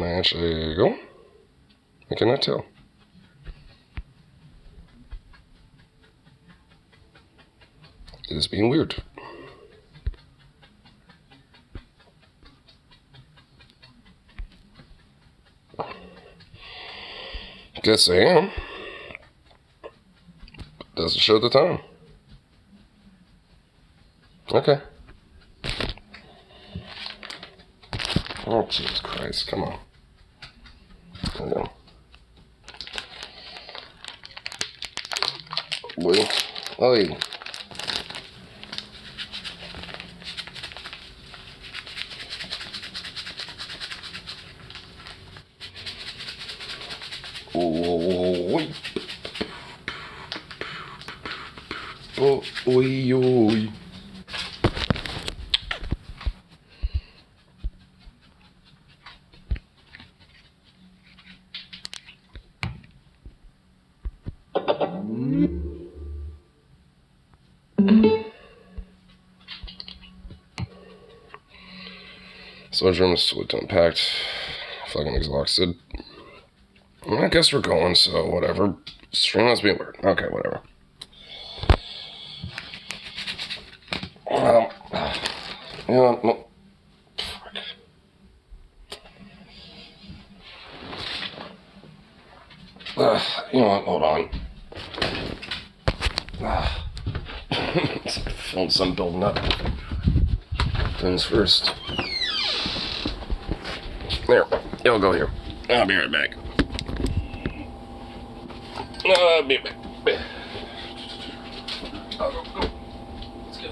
I actually go? I cannot tell. It is being weird. Guess I am. Doesn't show the time. Okay. Oh, Jesus Christ. Come on. There we go. Boy. Oi. Oi. Oh, oi, oi. Storage room is swept unpacked. Fucking exhausted. I guess we're going, so whatever. Stream must be weird. Okay, whatever. You know what? No. You know what? Hold on. Feeling some building up. Things first. There. You'll go here. I'll be right back. I'll be back. I'll go. Let's go.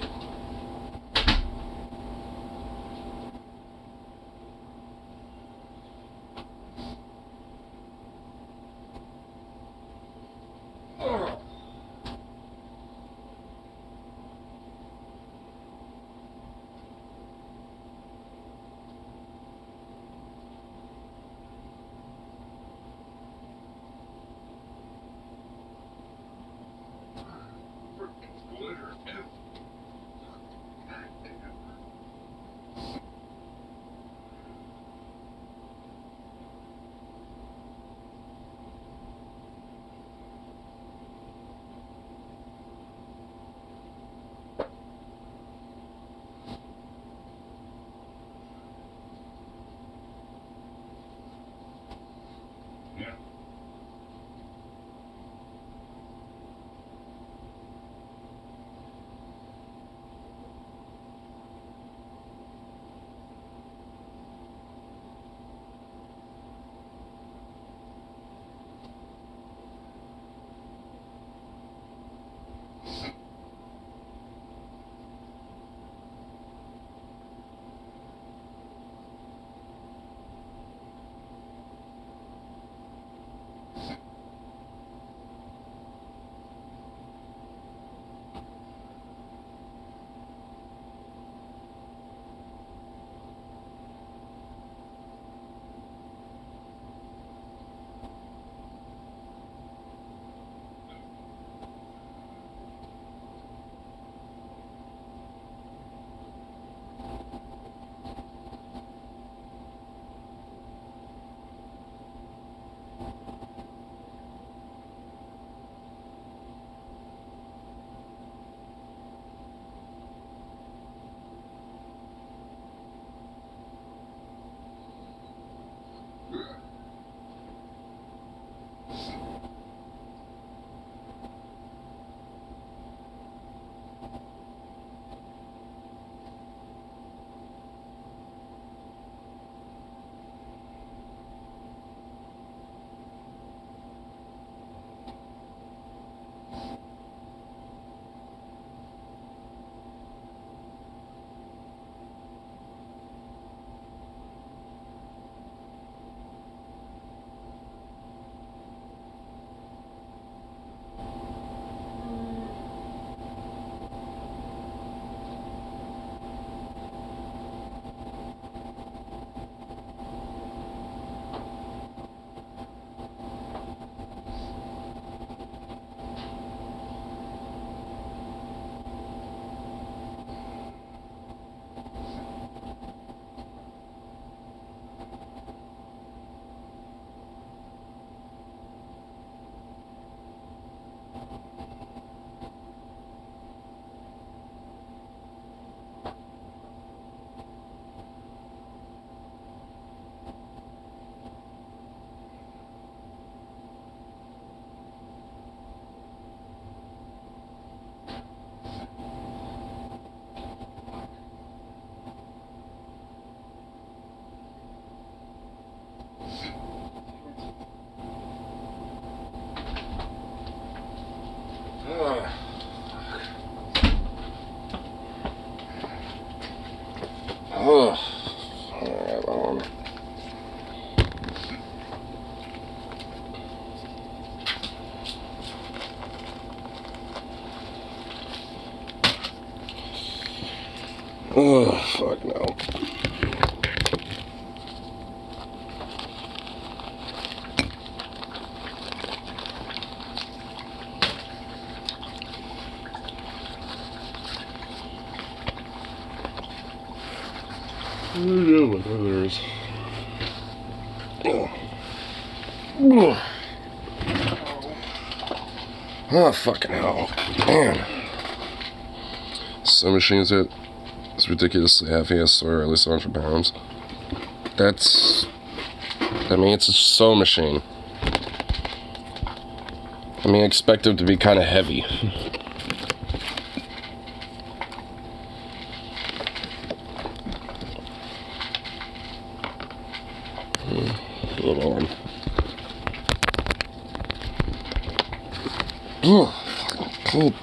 Oh, fucking hell. Man. Some machines that it's ridiculously heavy, I swear, at least 100 pounds. I mean, it's a sewing machine. I mean, I expect them to be kind of heavy. Hold on. Oh, fucking cold.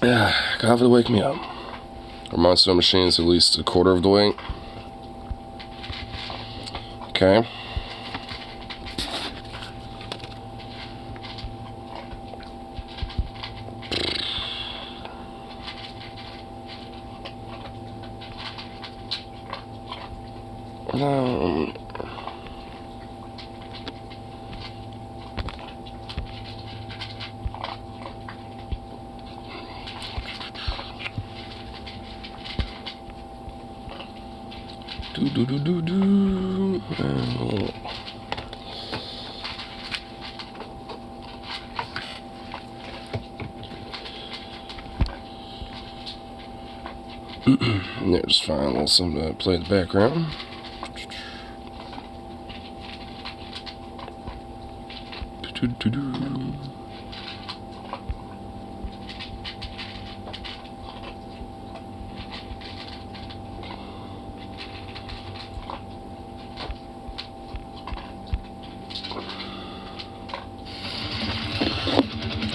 Yeah, gotta have to wake me up. Our monster machine's at least a quarter of the weight. Okay. Yeah, just find a little something to play in the background.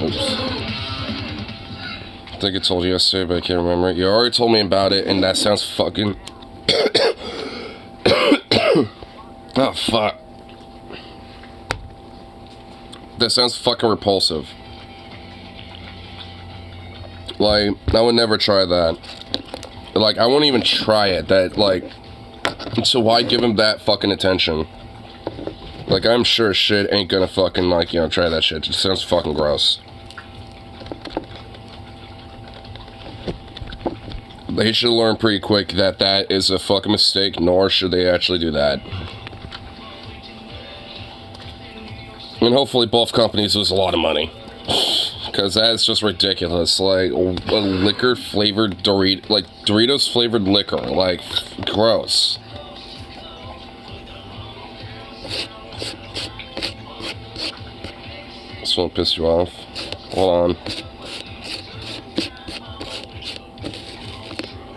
Oops. I think I told you yesterday, but I can't remember it. You already told me about it, and that sounds fucking... Oh, fuck. That sounds fucking repulsive. Like, I would never try that. Like, I won't even try it. That, like... So why give him that fucking attention? Like, I'm sure shit ain't gonna fucking, like, you know, try that shit. It just sounds fucking gross. They should learn pretty quick that that is a fucking mistake, nor should they actually do that. And hopefully both companies lose a lot of money. Because that's just ridiculous. Like, a liquor-flavored Doritos... Like, Doritos-flavored liquor. Like, gross. This won't piss you off. Hold on.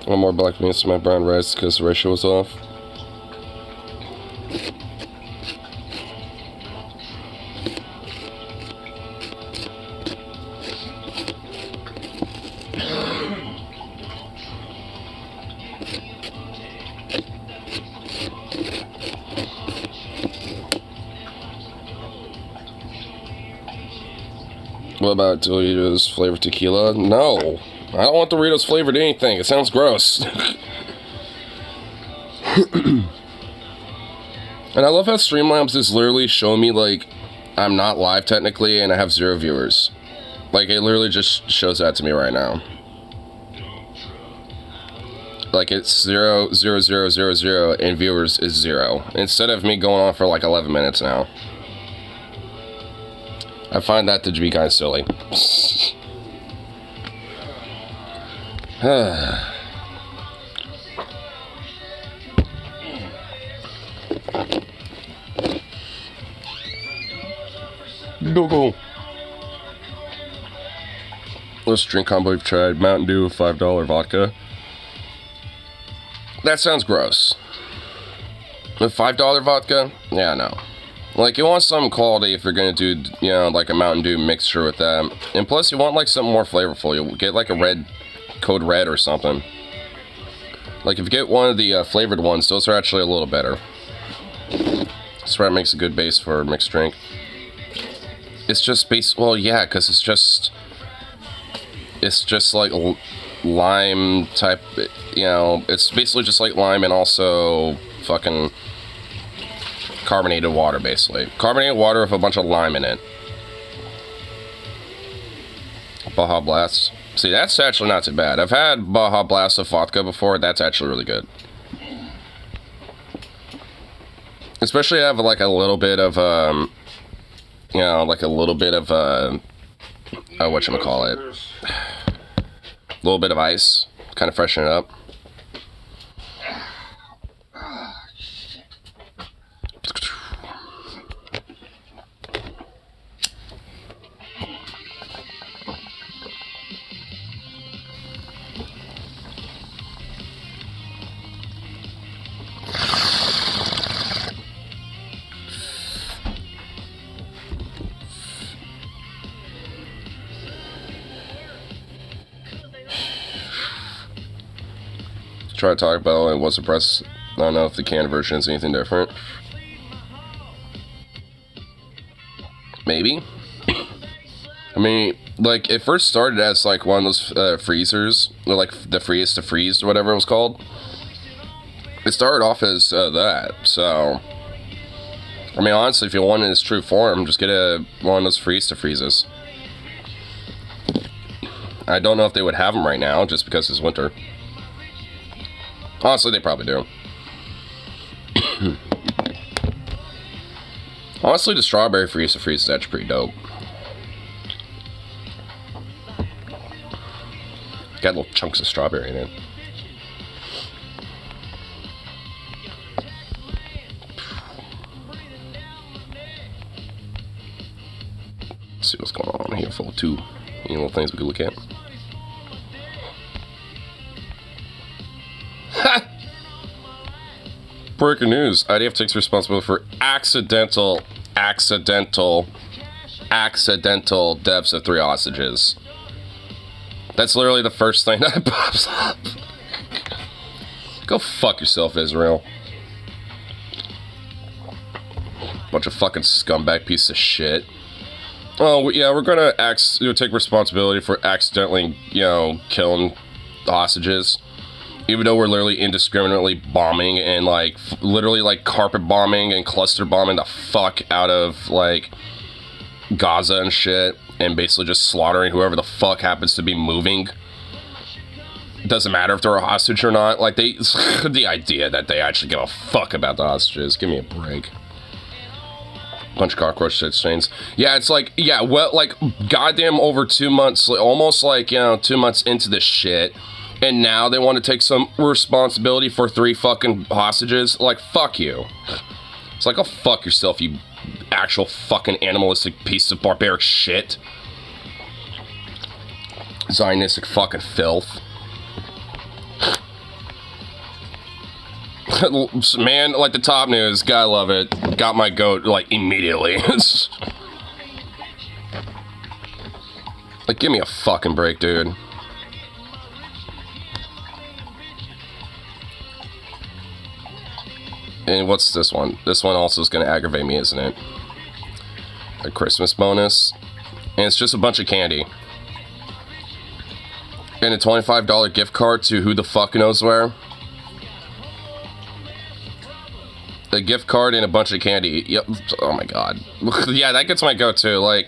One more black beans to my brown rice because the ratio was off. What about Doritos flavored tequila? No. I don't want Doritos flavored anything. It sounds gross. And I love how Streamlabs is literally showing me, like, I'm not live technically and I have 0 viewers. Like, it literally just shows that to me right now. Like, it's 0, 0, 0, 0, 0, and viewers is 0. Instead of me going on for like 11 minutes now. I find that to be kind of silly. Go. Let's drink combo we've tried. Mountain Dew, $5 vodka. That sounds gross. With $5 vodka? Yeah, no. Like, you want some quality if you're gonna do, you know, like a Mountain Dew mixture with that. And plus, you want, like, something more flavorful. You'll get, like, a red, Code Red or something. Like, if you get one of the flavored ones, those are actually a little better. That's why it makes a good base for a mixed drink. It's just well, yeah, because it's just like lime type, you know, it's basically just like lime and also fucking carbonated water, basically. Carbonated water with a bunch of lime in it. Baja Blast. See, that's actually not too bad. I've had Baja Blast with vodka before. That's actually really good. Especially have like a little bit of, you know, like a little bit of, whatchamacallit. A little bit of ice. Kind of freshen it up. Try to talk about it. What's the press? I don't know if the canned version is anything different. Maybe. I mean, like, it first started as like one of those freezers, or like the freest to freeze or whatever it was called. It started off as that, so I mean, honestly, if you want it in its true form, just get one of those freeze to freezes. I don't know if they would have them right now, just because it's winter. Honestly, they probably do. Honestly, the strawberry freeze to freeze is actually pretty dope. Got little chunks of strawberry in it. Let's see what's going on here for two little things we could look at. Breaking news. IDF takes responsibility for accidental deaths of 3 hostages. That's literally the first thing that pops up. Go fuck yourself, Israel. Bunch of fucking scumbag piece of shit. Oh, yeah, we're gonna take responsibility for accidentally, you know, killing the hostages. Even though we're literally indiscriminately bombing and, like, literally, like, carpet bombing and cluster bombing the fuck out of, like, Gaza and shit. And basically just slaughtering whoever the fuck happens to be moving. It doesn't matter if they're a hostage or not. Like, the idea that they actually give a fuck about the hostages. Give me a break. Bunch of cockroach shit stains. Yeah, it's like, yeah, well, like, goddamn over 2 months, almost like, you know, 2 months into this shit. And now they want to take some responsibility for 3 fucking hostages? Like, fuck you. It's like, go fuck yourself, you actual fucking animalistic piece of barbaric shit. Zionistic fucking filth. Man, like the top news, gotta love it. Got my goat, like, immediately. Like, give me a fucking break, dude. And what's this one? This one also is going to aggravate me, isn't it? A Christmas bonus. And it's just a bunch of candy. And a $25 gift card to who the fuck knows where. A gift card and a bunch of candy. Yep. Oh my god. Yeah, that gets my goat too. Like,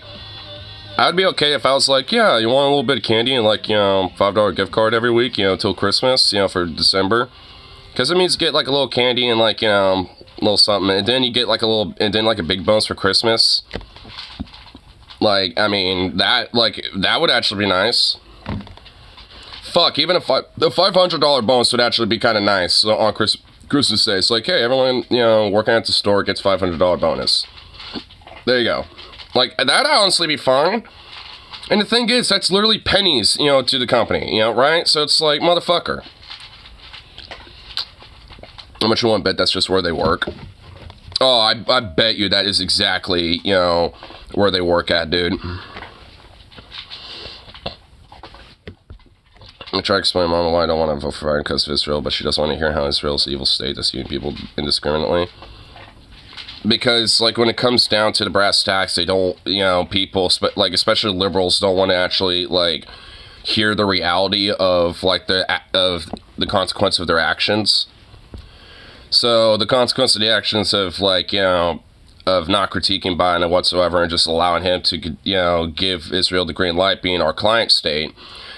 I'd be okay if I was like, yeah, you want a little bit of candy and, like, you know, $5 gift card every week, you know, till Christmas, you know, for December. Because it means you get, like, a little candy and, like, you know, a little something. And then you get, like, a little, and then, like, a big bonus for Christmas. Like, I mean, that, like, that would actually be nice. Fuck, even the $500 bonus would actually be kind of nice on Christmas Day. It's like, hey, everyone, you know, working at the store gets $500 bonus. There you go. Like, that'd honestly be fine. And the thing is, that's literally pennies, you know, to the company, you know, right? So it's like, motherfucker. How much you want to bet that's just where they work? Oh, I bet you that is exactly, you know, where they work at, dude. I try to explain to Mama why I don't want to vote for Biden because of Israel, but she doesn't want to hear how Israel's an evil state that's using people indiscriminately. Because, like, when it comes down to the brass tacks, they don't, you know, people, like, especially liberals, don't want to actually, like, hear the reality of, like, the consequence of their actions. So, the consequence of the actions of, like, you know, of not critiquing Biden whatsoever and just allowing him to, you know, give Israel the green light, being our client state,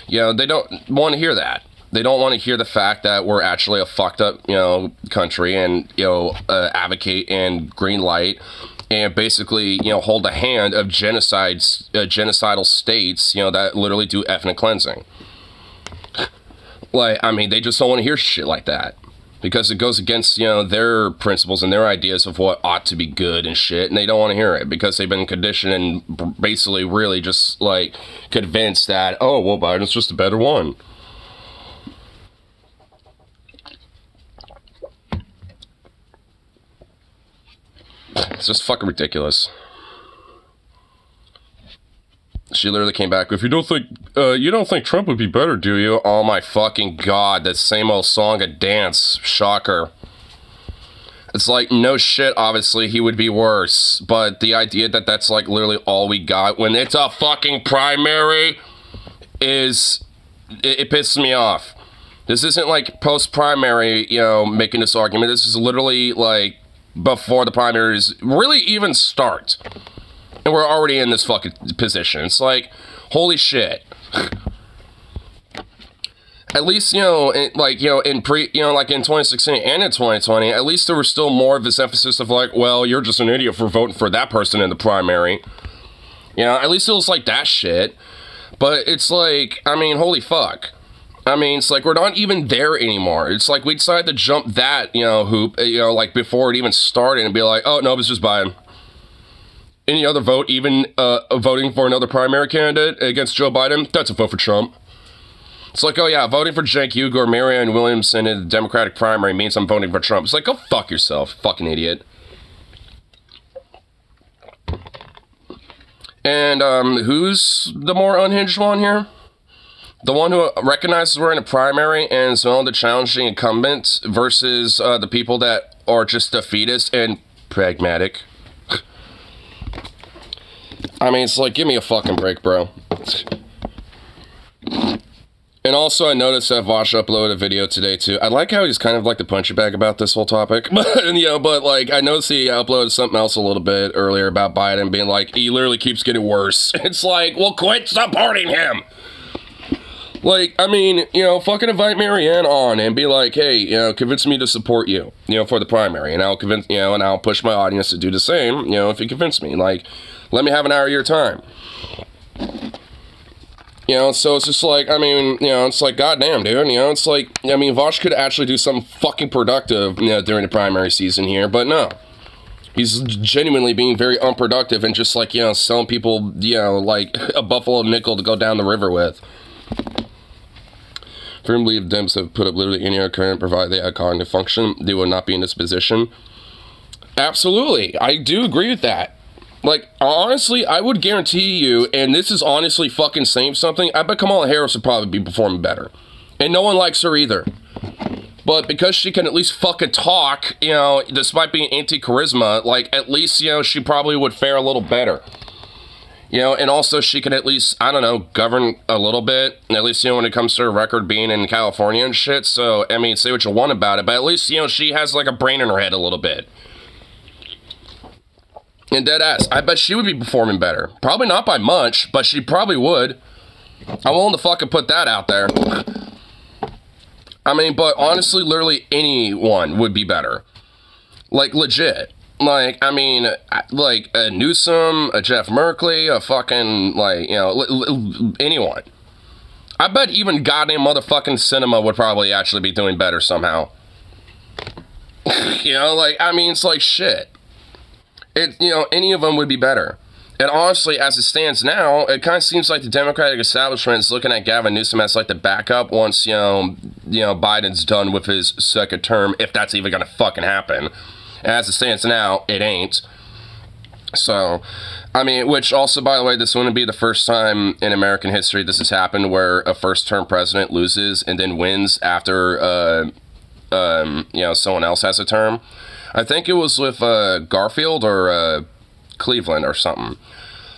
you know, they don't want to hear that. They don't want to hear the fact that we're actually a fucked up, you know, country and, you know, advocate and green light and basically, you know, hold the hand of genocidal states, you know, that literally do ethnic cleansing. Like, I mean, they just don't want to hear shit like that because it goes against, you know, their principles and their ideas of what ought to be good and shit, and they don't want to hear it because they've been conditioned and basically really just, like, convinced that, oh, well, Biden's just a better one. It's just fucking ridiculous. She literally came back, if you don't think Trump would be better, do you? Oh my fucking god, that same old song and dance. Shocker. It's like, no shit, obviously, he would be worse. But the idea that that's like literally all we got when it's a fucking primary is, it pisses me off. This isn't like post-primary, you know, making this argument. This is literally like before the primaries really even start. And we're already in this fucking position. It's like, holy shit. At least, you know, like, you know, in 2016 and in 2020, at least there was still more of this emphasis of like, well, you're just an idiot for voting for that person in the primary. You know, at least it was like that shit. But it's like, I mean, holy fuck. I mean, it's like we're not even there anymore. It's like we decided to jump that, you know, hoop, you know, like before it even started and be like, oh, no, it's just Biden. Any other vote, even voting for another primary candidate against Joe Biden, that's a vote for Trump. It's like, oh yeah, voting for Cenk Uygur or Marianne Williamson in the Democratic primary means I'm voting for Trump. It's like, go fuck yourself, fucking idiot. And who's the more unhinged one here? The one who recognizes we're in a primary and is one of the challenging incumbents versus the people that are just defeatist and pragmatic. I mean, it's like, give me a fucking break, bro. And also, I noticed that Vosh uploaded a video today, too. I like how he's kind of like the punching bag about this whole topic. But, you know, but, like, I noticed he uploaded something else a little bit earlier about Biden being like, he literally keeps getting worse. It's like, well, quit supporting him! Like, I mean, you know, fucking invite Marianne on and be like, hey, you know, convince me to support you, you know, for the primary. And I'll convince, you know, and I'll push my audience to do the same, you know, if you convince me. Like, let me have an hour of your time. You know, so it's just like, I mean, you know, it's like, goddamn, dude, you know, it's like, I mean, Vosh could actually do something fucking productive, you know, during the primary season here, but no. He's genuinely being very unproductive and just like, you know, selling people, you know, like a buffalo nickel to go down the river with. Firmly believe Dems have put up literally any other current, provided they had cognitive function, they would not be in this position. Absolutely, I do agree with that. Like, honestly, I would guarantee you, and this is honestly fucking saying something, I bet Kamala Harris would probably be performing better. And no one likes her either. But because she can at least fucking talk, you know, despite being anti-charisma, like, at least, you know, she probably would fare a little better. You know, and also she can at least, I don't know, govern a little bit. At least, you know, when it comes to her record being in California and shit. So, I mean, say what you want about it, but at least, you know, she has like a brain in her head a little bit. And dead ass, I bet she would be performing better. Probably not by much, but she probably would. I'm willing to fucking put that out there. I mean, but honestly, literally anyone would be better. Like, legit. Like, I mean, like, a Newsom, a Jeff Merkley, a fucking, like, you know, anyone. I bet even goddamn motherfucking Cinema would probably actually be doing better somehow. You know, like, I mean, it's like shit. It, you know, any of them would be better. And honestly, as it stands now, it kind of seems like the Democratic establishment is looking at Gavin Newsom as like the backup once, you know, Biden's done with his second term, if that's even gonna fucking happen. As it stands now, it ain't. So, I mean, which also, by the way, this wouldn't be the first time in American history this has happened where a first-term president loses and then wins after, someone else has a term. I think it was with Garfield or Cleveland or something.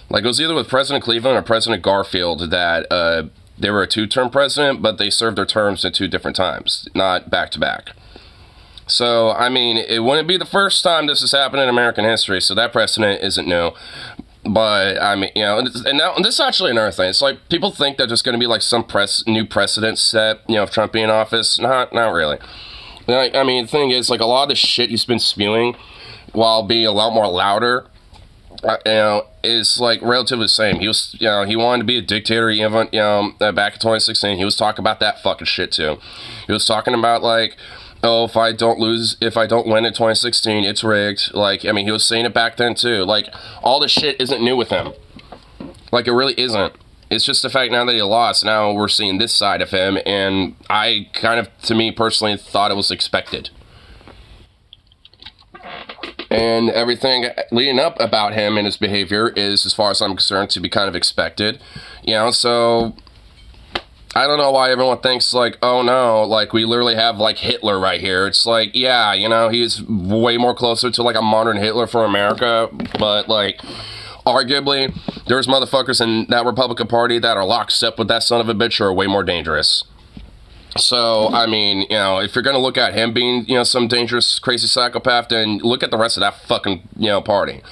Like, it was either with President Cleveland or President Garfield that they were a two-term president, but they served their terms at two different times, not back-to-back. So, I mean, it wouldn't be the first time this has happened in American history, so that precedent isn't new. But, I mean, and this is actually another thing. It's like, people think that there's going to be, like, some new precedent set, of Trump being in office. Not really. Like, I mean, the thing is, like, a lot of the shit he's been spewing, while being a lot more louder, is, like, relatively the same. He was, he wanted to be a dictator, even, back in 2016. He was talking about that fucking shit, too. He was talking about, like, oh, if I don't win in 2016, it's rigged. Like, I mean, he was saying it back then, too. Like, all this shit isn't new with him. Like, it really isn't. It's just the fact now that he lost, now we're seeing this side of him, and I kind of, to me personally, thought it was expected. And everything leading up about him and his behavior is, as far as I'm concerned, to be kind of expected. So I don't know why everyone thinks, like, oh no, like, we literally have, like, Hitler right here. It's like, yeah, he's way more closer to, like, a modern Hitler for America, but, like, arguably, there's motherfuckers in that Republican Party that are lockstep with that son of a bitch who are way more dangerous. So, I mean, if you're gonna look at him being, some dangerous, crazy psychopath, then look at the rest of that fucking, party,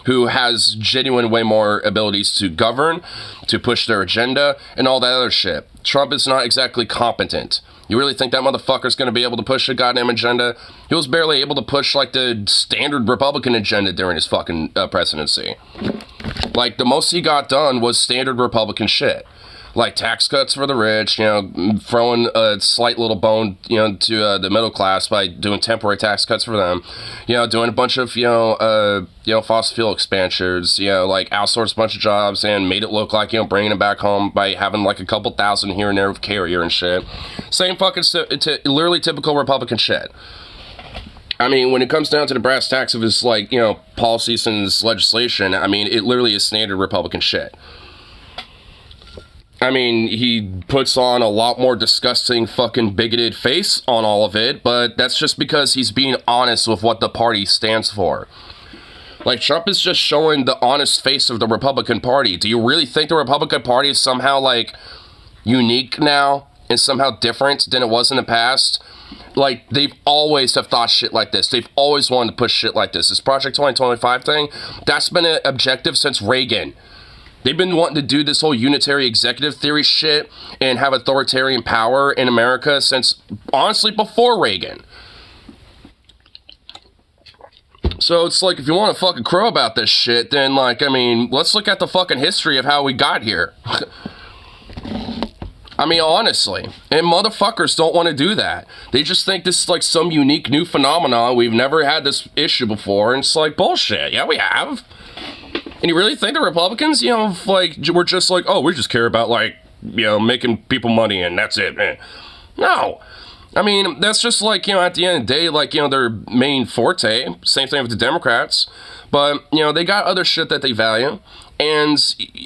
who has genuine way more abilities to govern, to push their agenda, and all that other shit. Trump is not exactly competent. You really think that motherfucker's gonna be able to push a goddamn agenda? He was barely able to push, like, the standard Republican agenda during his fucking presidency. Like, the most he got done was standard Republican shit. Like, tax cuts for the rich, throwing a slight little bone, to the middle class by doing temporary tax cuts for them, doing a bunch of, fossil fuel expansions, like, outsourced a bunch of jobs and made it look like, bringing them back home by having, like, a couple thousand here and there with carrier and shit. Same fucking, literally typical Republican shit. I mean, when it comes down to the brass tacks of his, like, policies and his legislation, I mean, it literally is standard Republican shit. I mean, he puts on a lot more disgusting fucking bigoted face on all of it, but that's just because he's being honest with what the party stands for. Like, Trump is just showing the honest face of the Republican Party. Do you really think the Republican Party is somehow, like, unique now and somehow different than it was in the past? Like, they've always have thought shit like this. They've always wanted to push shit like this. This Project 2025 thing, that's been an objective since Reagan. They've been wanting to do this whole unitary executive theory shit and have authoritarian power in America since, honestly, before Reagan. So it's like, if you want to fucking crow about this shit, then, like, I mean, let's look at the fucking history of how we got here. I mean, honestly. And motherfuckers don't want to do that. They just think this is, like, some unique new phenomenon. We've never had this issue before. And it's like, bullshit. Yeah, we have. And you really think the Republicans, like, we're just like, oh, we just care about, like, making people money and that's it, man. No. I mean, that's just like, at the end of the day, like, their main forte. Same thing with the Democrats. But, they got other shit that they value. And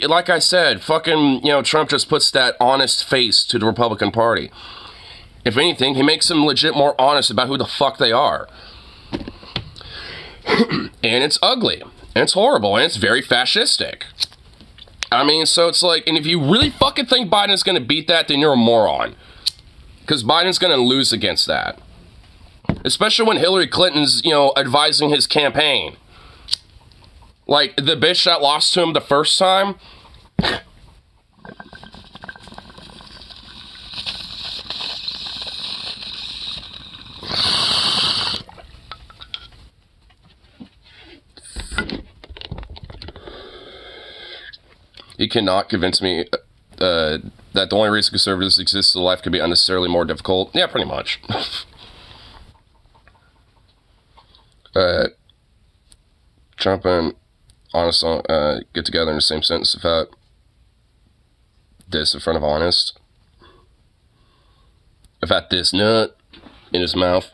like I said, fucking, Trump just puts that honest face to the Republican Party. If anything, he makes them legit more honest about who the fuck they are. And it's ugly. And it's horrible, and it's very fascistic. I mean, so it's like, and if you really fucking think Biden's gonna beat that, then you're a moron. Because Biden's gonna lose against that. Especially when Hillary Clinton's, advising his campaign. Like, the bitch that lost to him the first time. You cannot convince me that the only reason conservatives exist so life could be unnecessarily more difficult. Yeah, pretty much. Trump and Honest get together in the same sentence without this in front of Honest. Without this nut in his mouth.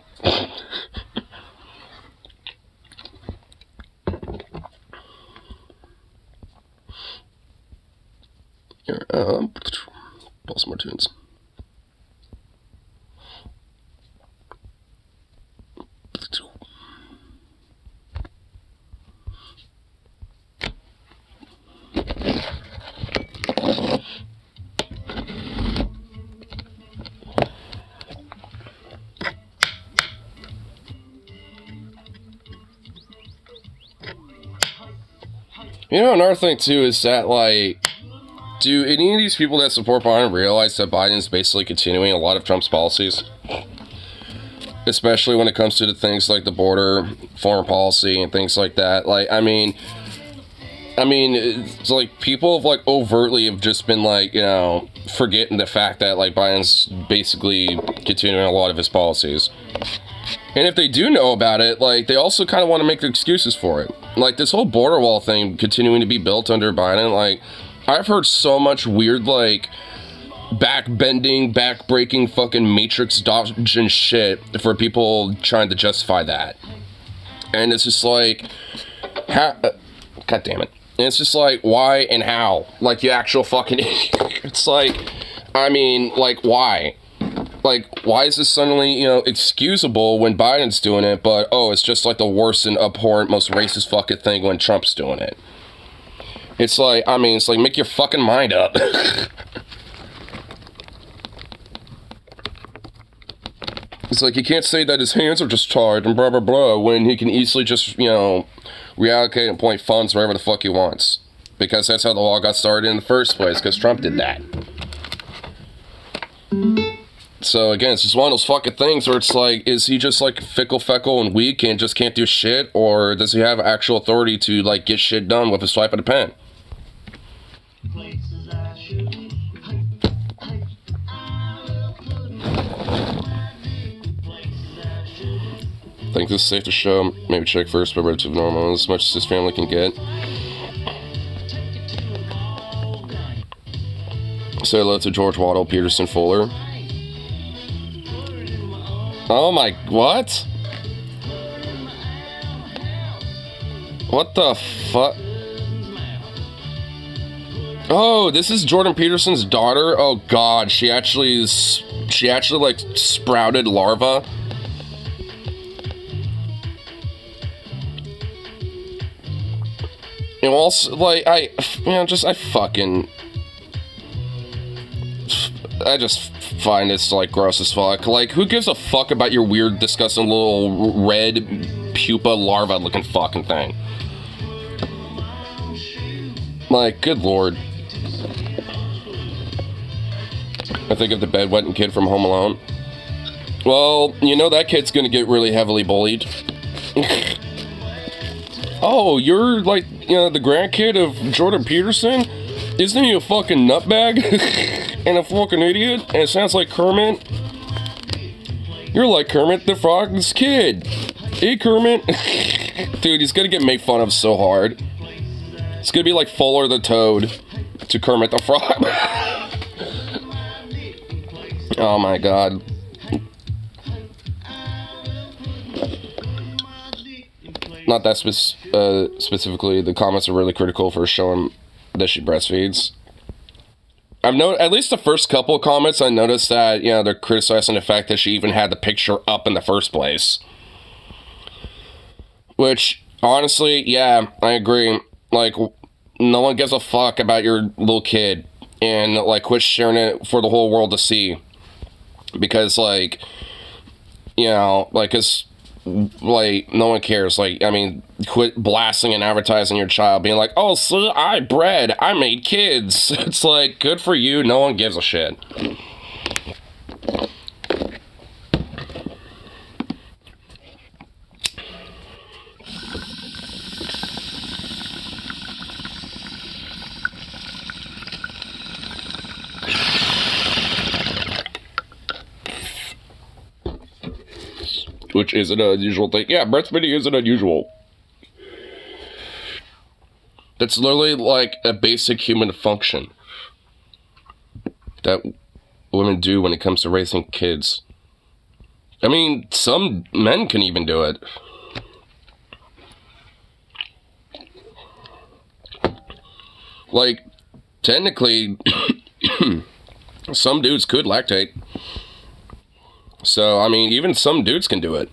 Here, pull some more tunes. You know, another thing too is that, like, do any of these people that support Biden realize that Biden's basically continuing a lot of Trump's policies? Especially when it comes to the things like the border, foreign policy, and things like that. Like, I mean, it's like people have, like, overtly have just been, like, you know, forgetting the fact that, like, Biden's basically continuing a lot of his policies. And if they do know about it, like, they also kind of want to make excuses for it. Like, this whole border wall thing continuing to be built under Biden, like, I've heard so much weird, like, back-bending, back-breaking fucking matrix dodge and shit for people trying to justify that. And it's just like, God damn it. And it's just like, why and how? Like, you actual fucking idiot. It's like, I mean, like, why? Like, why is this suddenly, you know, excusable when Biden's doing it, but, oh, it's just like the worst and abhorrent, most racist fucking thing when Trump's doing it? It's like, I mean, it's like, make your fucking mind up. It's like, you can't say that his hands are just tied and blah, blah, blah, when he can easily just, you know, reallocate and point funds wherever the fuck he wants. Because that's how the law got started in the first place, because Trump did that. So, again, it's just one of those fucking things where it's like, is he just, like, feckle and weak and just can't do shit? Or does he have actual authority to, like, get shit done with a swipe of the pen? I think this is safe to show. Maybe check first, but relative normal, as much as his family can get. Say hello to George Waddle, Peterson, Fuller. Oh my, what? What the fuck? Oh, this is Jordan Peterson's daughter? Oh god, she actually like sprouted larva. And also, like, I just find this, like, gross as fuck. Like, who gives a fuck about your weird, disgusting little red pupa larva looking fucking thing? Like, good lord. I think of the bedwetting kid from Home Alone. Well, you know that kid's gonna get really heavily bullied. Oh, you're, like, you know, the grandkid of Jordan Peterson? Isn't he a fucking nutbag? And a fucking idiot? And it sounds like Kermit? You're like Kermit the Frog's kid. Hey, Kermit. Dude, he's gonna get made fun of so hard. It's gonna be like Fuller the Toad to Kermit the Frog. Oh my god. Not that specifically. The comments are really critical for showing that she breastfeeds. I've noticed, at least the first couple of comments, I noticed that, you know, they're criticizing the fact that she even had the picture up in the first place. Which, honestly, yeah, I agree. Like, no one gives a fuck about your little kid. And, like, quit sharing it for the whole world to see. Because, like, you know, like, it's, like, no one cares. Like, I mean, quit blasting and advertising your child, being like, oh, so I bred, I made kids. It's like, good for you, no one gives a shit. Which isn't an unusual thing. Yeah, breastfeeding isn't unusual. That's literally like a basic human function that women do when it comes to raising kids. I mean, some men can even do it. Like, technically, some dudes could lactate. So, I mean, even some dudes can do it.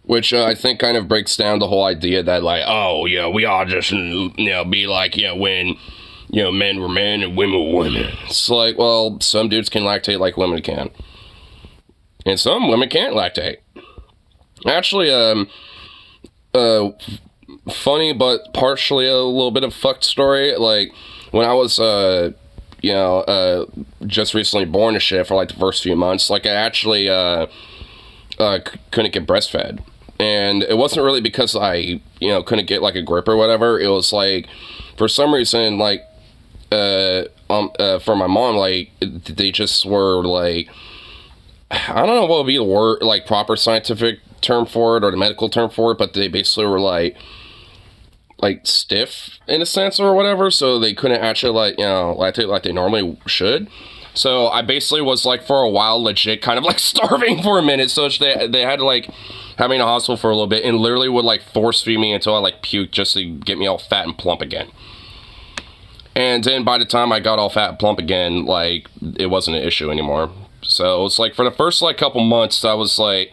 Which I think kind of breaks down the whole idea that, like, oh, yeah, we all just, be like, when, men were men and women were women. It's like, well, some dudes can lactate like women can. And some women can't lactate. Actually, funny but partially a little bit of fucked story. Like, when I was, just recently born and shit for, like, the first few months, like, I actually, couldn't get breastfed. And it wasn't really because I, couldn't get, like, a grip or whatever. It was, like, for some reason, like, for my mom, like, they just were, like, I don't know what would be the word, like, proper scientific term for it or the medical term for it, but they basically were, like, stiff, in a sense, or whatever, so they couldn't actually, like, lactate like they normally should. So I basically was, like, for a while, legit kind of, like, starving for a minute, so they had to, like, have me in the hospital for a little bit, and literally would, like, force feed me until I, like, puked just to get me all fat and plump again. And then by the time I got all fat and plump again, like, it wasn't an issue anymore. So it's like, for the first, like, couple months, I was like,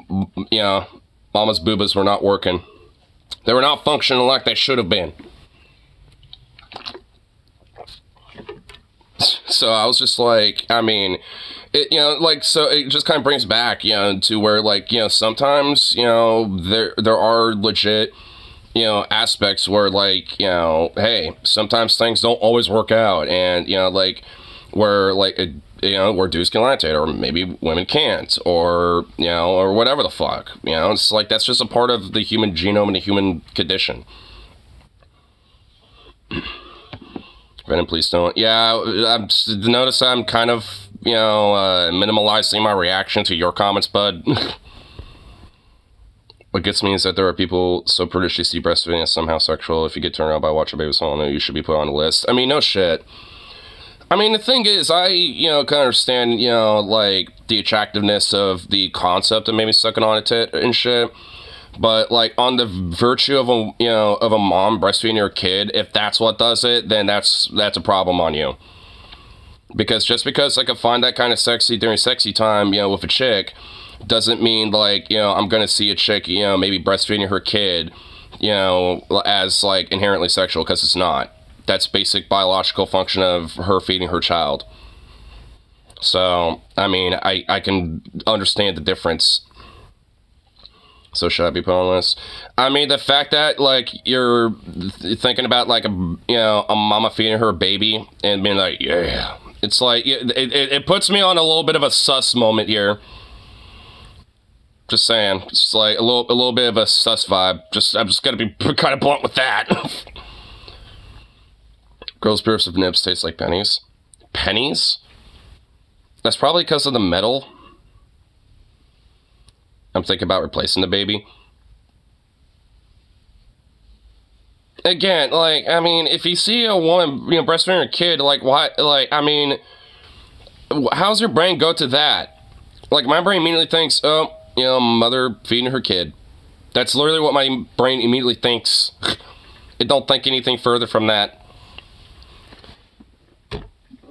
mama's boobas were not working. They were not functioning like they should have been. So I was just like, I mean, so it just kind of brings back, to where, like, sometimes, there are legit, aspects where, like, hey, sometimes things don't always work out, and, like, where, like, where dudes can lactate, or maybe women can't, or, or whatever the fuck, it's like, that's just a part of the human genome and the human condition. Venom, please don't. Yeah, notice I'm kind of, minimalizing my reaction to your comments, bud. What gets me is that there are people so British they see breastfeeding as somehow sexual. If you get turned on by watching babies swallow, you should be put on the list. I mean, no shit. I mean, the thing is, I, kind of understand, like, the attractiveness of the concept of maybe sucking on a tit and shit. But, like, on the virtue of a, of a mom breastfeeding your kid, if that's what does it, then that's a problem on you. Because just because I can find that kind of sexy during sexy time, with a chick, doesn't mean, like, I'm gonna see a chick, maybe breastfeeding her kid, as, like, inherently sexual, because it's not. That's basic biological function of her feeding her child. So, I mean, I can understand the difference. So should I be put on this? I mean, the fact that, like, you're thinking about, like, a mama feeding her baby and being like, yeah. It's like, it puts me on a little bit of a sus moment here. Just saying. It's like a little bit of a sus vibe. I'm just gonna be kind of blunt with that. Girls' purse of nibs taste like pennies. Pennies? That's probably because of the metal. I'm thinking about replacing the baby. Again, like, I mean, if you see a woman, breastfeeding her kid, like, why, like, I mean, how's your brain go to that? Like, my brain immediately thinks, oh, mother feeding her kid. That's literally what my brain immediately thinks. It don't think anything further from that.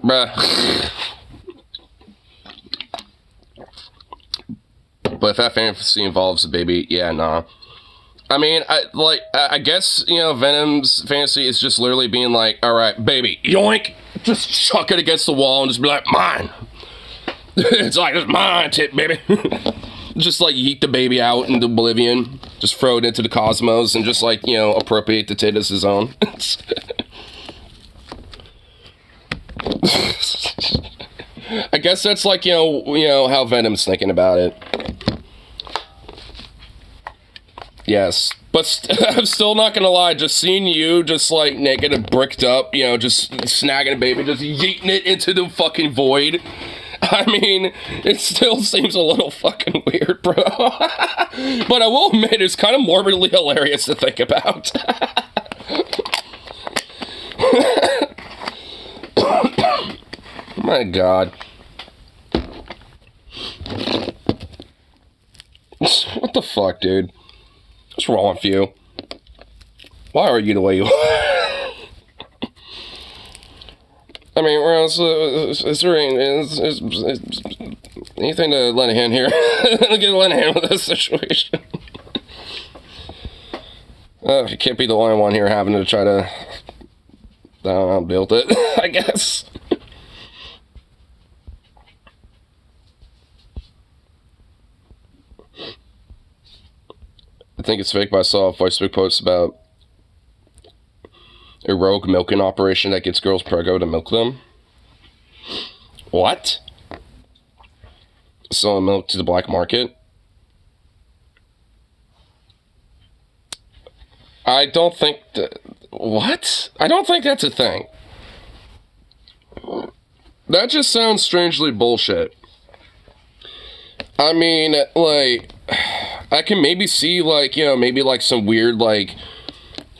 Bruh. But if that fantasy involves a baby, yeah, nah. I mean, I guess, Venom's fantasy is just literally being like, alright, baby, yoink! Just chuck it against the wall and just be like, mine! It's like, it's mine, tit, baby! Just, like, yeet the baby out into oblivion. Just throw it into the cosmos and just, like, appropriate the tit as his own. I guess that's like, how Venom's thinking about it. Yes. But I'm still not gonna lie, just seeing you just, like, naked and bricked up, just snagging a baby, just yeeting it into the fucking void. I mean, it still seems a little fucking weird, bro. But I will admit, it's kind of morbidly hilarious to think about. My God. What the fuck, dude? What's wrong with you? Why are you the way you are? I mean, is there anything to lend a hand here? Get a lend a hand with this situation. You can't be the only one here having to try to, I don't know, build it, I guess. I think it's fake, but I saw a Facebook post about a rogue milking operation that gets girls preggo to milk them. What? Selling milk to the black market? I don't think what? I don't think that's a thing. That just sounds strangely bullshit. I mean, like, I can maybe see, like, you know, maybe like some weird, like,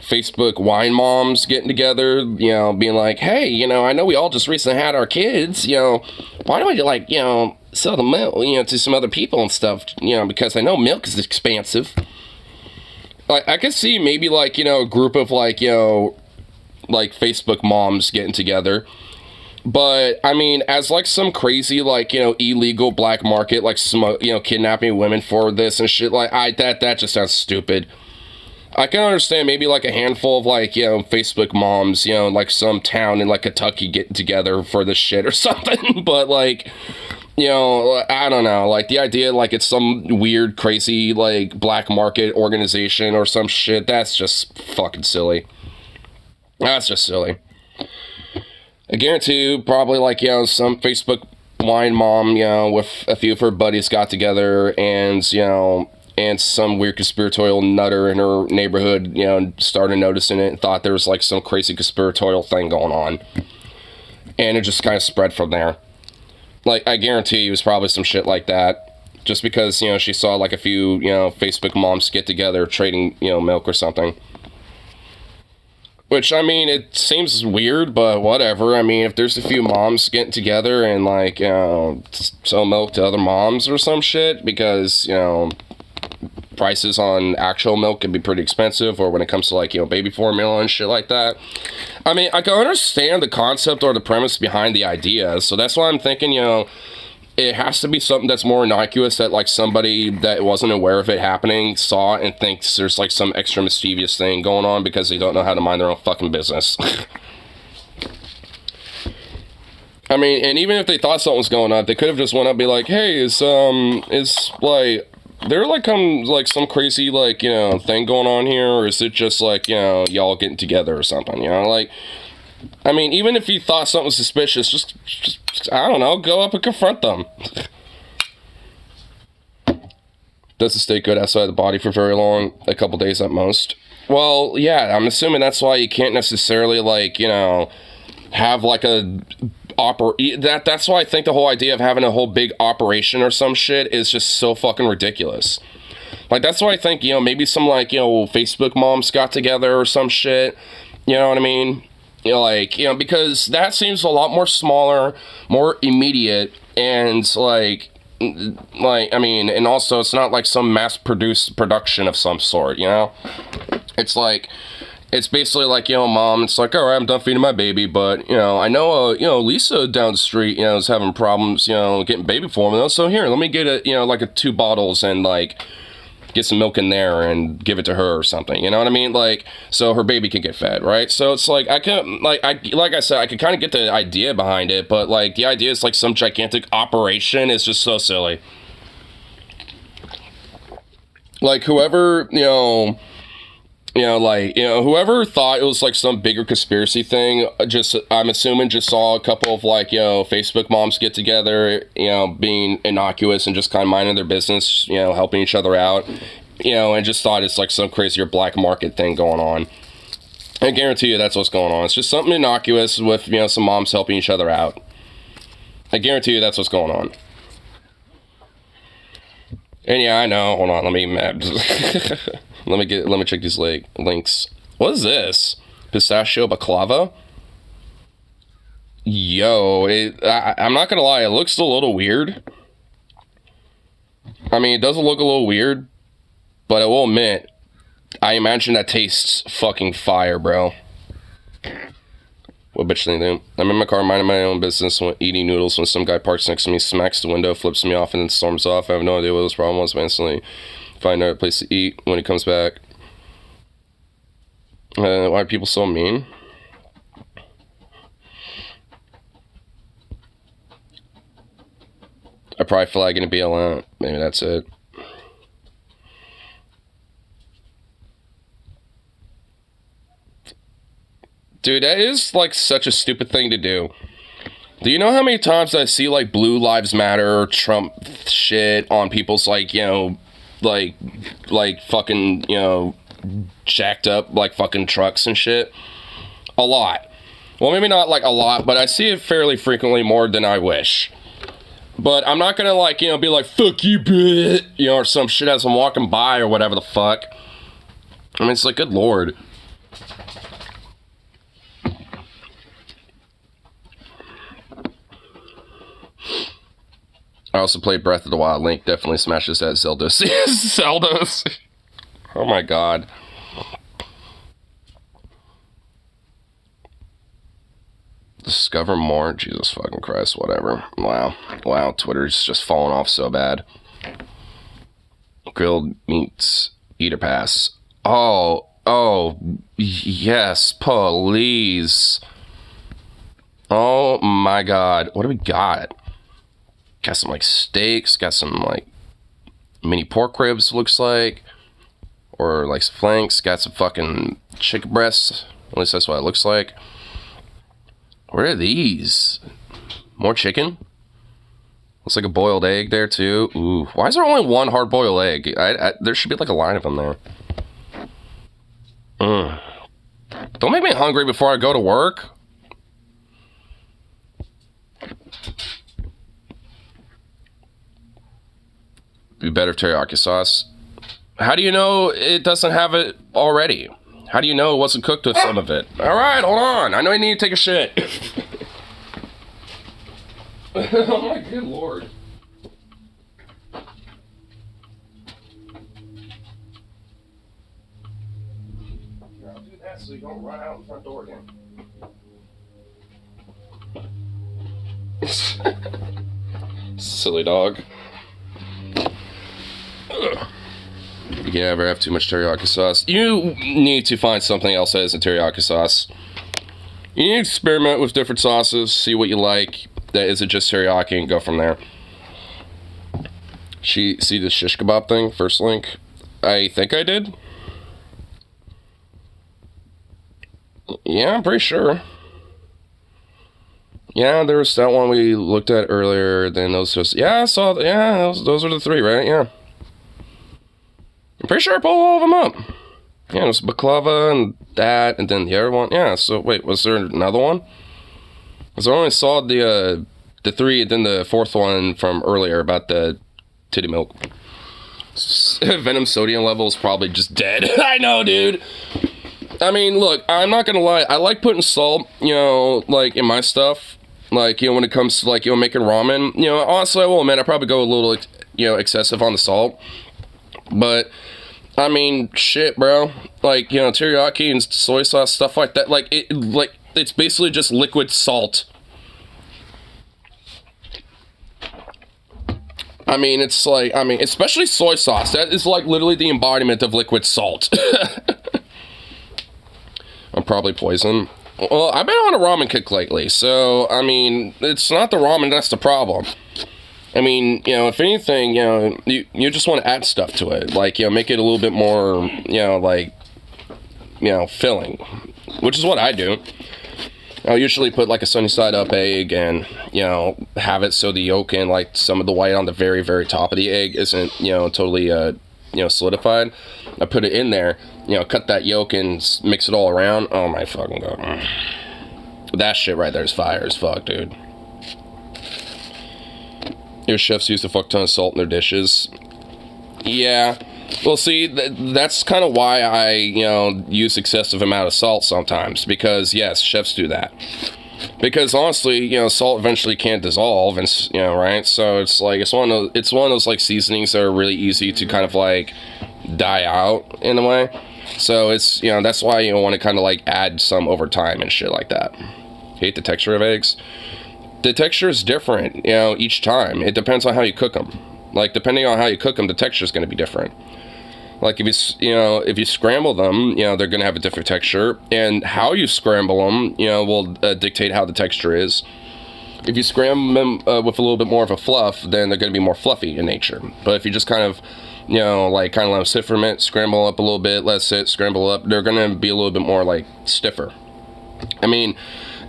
Facebook wine moms getting together, you know, being like, hey, you know, I know we all just recently had our kids, you know, why don't we, like, you know, sell the milk, you know, to some other people and stuff, you know, because I know milk is expensive. Like, I could see maybe, like, you know, a group of, like, you know, like, Facebook moms getting together. But, I mean, as, like, some crazy, like, you know, illegal black market, like, you know, kidnapping women for this and shit, like, that just sounds stupid. I can understand maybe, like, a handful of, like, you know, Facebook moms, you know, like, some town in, like, Kentucky getting together for this shit or something, but, like, you know, I don't know, like, the idea, like, it's some weird, crazy, like, black market organization or some shit, that's just fucking silly. That's just silly. I guarantee you, probably, like, you know, some Facebook wine mom, you know, with a few of her buddies got together and, you know, and some weird conspiratorial nutter in her neighborhood, you know, started noticing it and thought there was, like, some crazy conspiratorial thing going on. And it just kind of spread from there. Like, I guarantee you it was probably some shit like that. Just because, you know, she saw, like, a few, you know, Facebook moms get together trading, you know, milk or something. Which, I mean, it seems weird, but whatever. I mean, if there's a few moms getting together and, like, you know, sell milk to other moms or some shit, because, you know, prices on actual milk can be pretty expensive, or when it comes to, like, you know, baby formula and shit like that. I mean, I can understand the concept or the premise behind the idea, so that's why I'm thinking, you know, it has to be something that's more innocuous that, like, somebody that wasn't aware of it happening saw and thinks there's, like, some extra mischievous thing going on because they don't know how to mind their own fucking business. I mean, and even if they thought something was going on, they could have just went up and be like, hey, is like, there, like, some crazy, like, you know, thing going on here, or is it just, like, you know, y'all getting together or something, you know, like, I mean, even if you thought something was suspicious, just I don't know, go up and confront them. Does it stay good outside the body for very long? A couple days at most? Well, yeah, I'm assuming that's why you can't necessarily, like, you know, have, like, that's why I think the whole idea of having a whole big operation or some shit is just so fucking ridiculous. Like, that's why I think, you know, maybe some, like, you know, Facebook moms got together or some shit, you know what I mean? You know, like, you know, because that seems a lot more smaller, more immediate, and, like, I mean, and also it's not like some mass-produced production of some sort, you know? It's like, it's basically like, you know, mom, it's like, all right, I'm done feeding my baby, but, you know, I know, you know, Lisa down the street, you know, is having problems, you know, getting baby formula, so here, let me get you know, like, 2 bottles and, like, get some milk in there and give it to her or something, you know what I mean? Like, so her baby can get fed, right? So it's like, I can, like I said, I can kind of get the idea behind it, but, like, the idea is, like, some gigantic operation is just so silly. Like, whoever, like, you know, whoever thought it was, like, some bigger conspiracy thing, I'm assuming just saw a couple of, like, you know, Facebook moms get together, you know, being innocuous and just kind of minding their business, you know, helping each other out, you know, and just thought it's, like, some crazier black market thing going on. I guarantee you that's what's going on. It's just something innocuous with, you know, some moms helping each other out. I guarantee you that's what's going on. And yeah, I know, hold on, let me Let me check these links. What is this? Pistachio baklava? Yo, I'm not gonna lie, it looks a little weird. I mean, it does look a little weird, but I will admit, I imagine that tastes fucking fire, bro. What bitch thing do? I'm in my car minding my own business when eating noodles when some guy parks next to me, smacks the window, flips me off, and then storms off. I have no idea what his problem was, but instantly find another place to eat when he comes back. Why are people so mean? I probably flagging a BLM. Maybe that's it. Dude, that is like such a stupid thing to do. Do you know how many times I see like Blue Lives Matter or Trump shit on people's like, you know, like fucking, you know, jacked up like fucking trucks and shit? A lot. Well, maybe not like a lot, but I see it fairly frequently, more than I wish. But I'm not gonna like, you know, be like, fuck you, bitch, you know, or some shit as I'm walking by or whatever the fuck. I mean, it's like, good lord. I also played Breath of the Wild. Link definitely smashes that Zelda's. Zelda's. Oh my god. Discover more? Jesus fucking Christ, whatever. Wow. Wow, Twitter's just falling off so bad. Grilled meats, eater pass. Oh, yes, please. Oh my god. What do we got? Got some like steaks, got some like mini pork ribs, looks like. Or like some flanks, got some fucking chicken breasts. At least that's what it looks like. What are these? More chicken? Looks like a boiled egg there too. Ooh, why is there only one hard-boiled egg? There should be like a line of them there. Don't make me hungry before I go to work. Be better teriyaki sauce. How do you know it doesn't have it already? How do you know it wasn't cooked with some of it? Alright, hold on. I know you need to take a shit. Oh my good lord. I'll do that so you don't run out the front door again. Silly dog. Ugh. You can never have too much teriyaki sauce. You need to find something else that isn't teriyaki sauce. You need to experiment with different sauces, see what you like that isn't just teriyaki, and go from there. See the shish kebab thing? First link? I think I did. Yeah, I'm pretty sure. Yeah, there was that one we looked at earlier. Then those just, yeah, I saw. Yeah, those are the three, right? Yeah. I'm pretty sure I pulled all of them up. Yeah, it was baklava and that, and then the other one. Yeah, so wait, was there another one? Because I only saw the three, and then the fourth one from earlier about the titty milk. Venom sodium level is probably just dead. I know, dude. I mean, look, I'm not gonna lie. I like putting salt, you know, like in my stuff. Like, you know, when it comes to like, you know, making ramen. You know, honestly, I will admit I probably go a little, you know, excessive on the salt. But I mean, shit, bro. Like, you know, teriyaki and soy sauce, stuff like that. Like, it's basically just liquid salt. I mean, it's like, I mean, especially soy sauce. That is like literally the embodiment of liquid salt. I'm probably poisoned. Well, I've been on a ramen kick lately, so, I mean, it's not the ramen that's the problem. I mean, you know, if anything, you know, you just want to add stuff to it. Like, you know, make it a little bit more, you know, like, you know, filling. Which is what I do. I'll usually put, like, a sunny side up egg and, you know, have it so the yolk and, like, some of the white on the very, very top of the egg isn't, you know, totally, you know, solidified. I put it in there, you know, cut that yolk and mix it all around. Oh, my fucking god. That shit right there is fire as fuck, dude. Your chefs use a fuck ton of salt in their dishes. Yeah. Well, see, that's kind of why I, you know, use excessive amount of salt sometimes. Because, yes, chefs do that. Because, honestly, you know, salt eventually can't dissolve, and, you know, right? So, it's like, it's one of those, like, seasonings that are really easy to kind of, like, die out, in a way. So, it's, you know, that's why you want to kind of, like, add some over time and shit like that. hate the texture of eggs. The texture is different, you know, each time. It depends on how you cook them. Like, depending on how you cook them, the texture is going to be different. Like, if you scramble them, you know, they're going to have a different texture. And how you scramble them, you know, will dictate how the texture is. If you scramble them with a little bit more of a fluff, then they're going to be more fluffy in nature. But if you just kind of, you know, like, kind of let them sit for a minute, scramble up a little bit, let it sit, scramble up, they're going to be a little bit more, like, stiffer. I mean,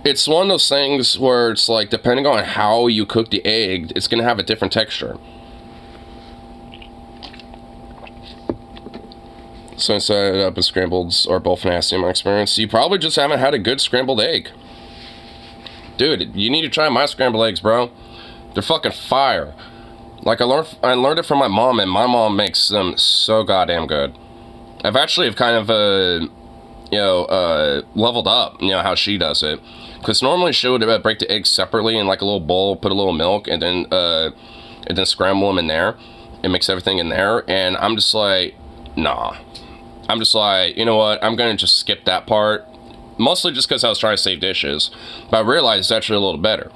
it's one of those things where it's like, depending on how you cook the egg, it's going to have a different texture. So set up and scrambled are both nasty in my experience. You probably just haven't had a good scrambled egg. Dude, you need to try my scrambled eggs, bro. They're fucking fire. Like, I learned it from my mom, and my mom makes them so goddamn good. I've actually kind of, leveled up, you know, how she does it. Because normally she would break the eggs separately in like a little bowl, put a little milk, and then scramble them in there and mix everything in there. And I'm just like, nah. I'm just like, you know what? I'm gonna just skip that part. Mostly just because I was trying to save dishes, but I realized it's actually a little better.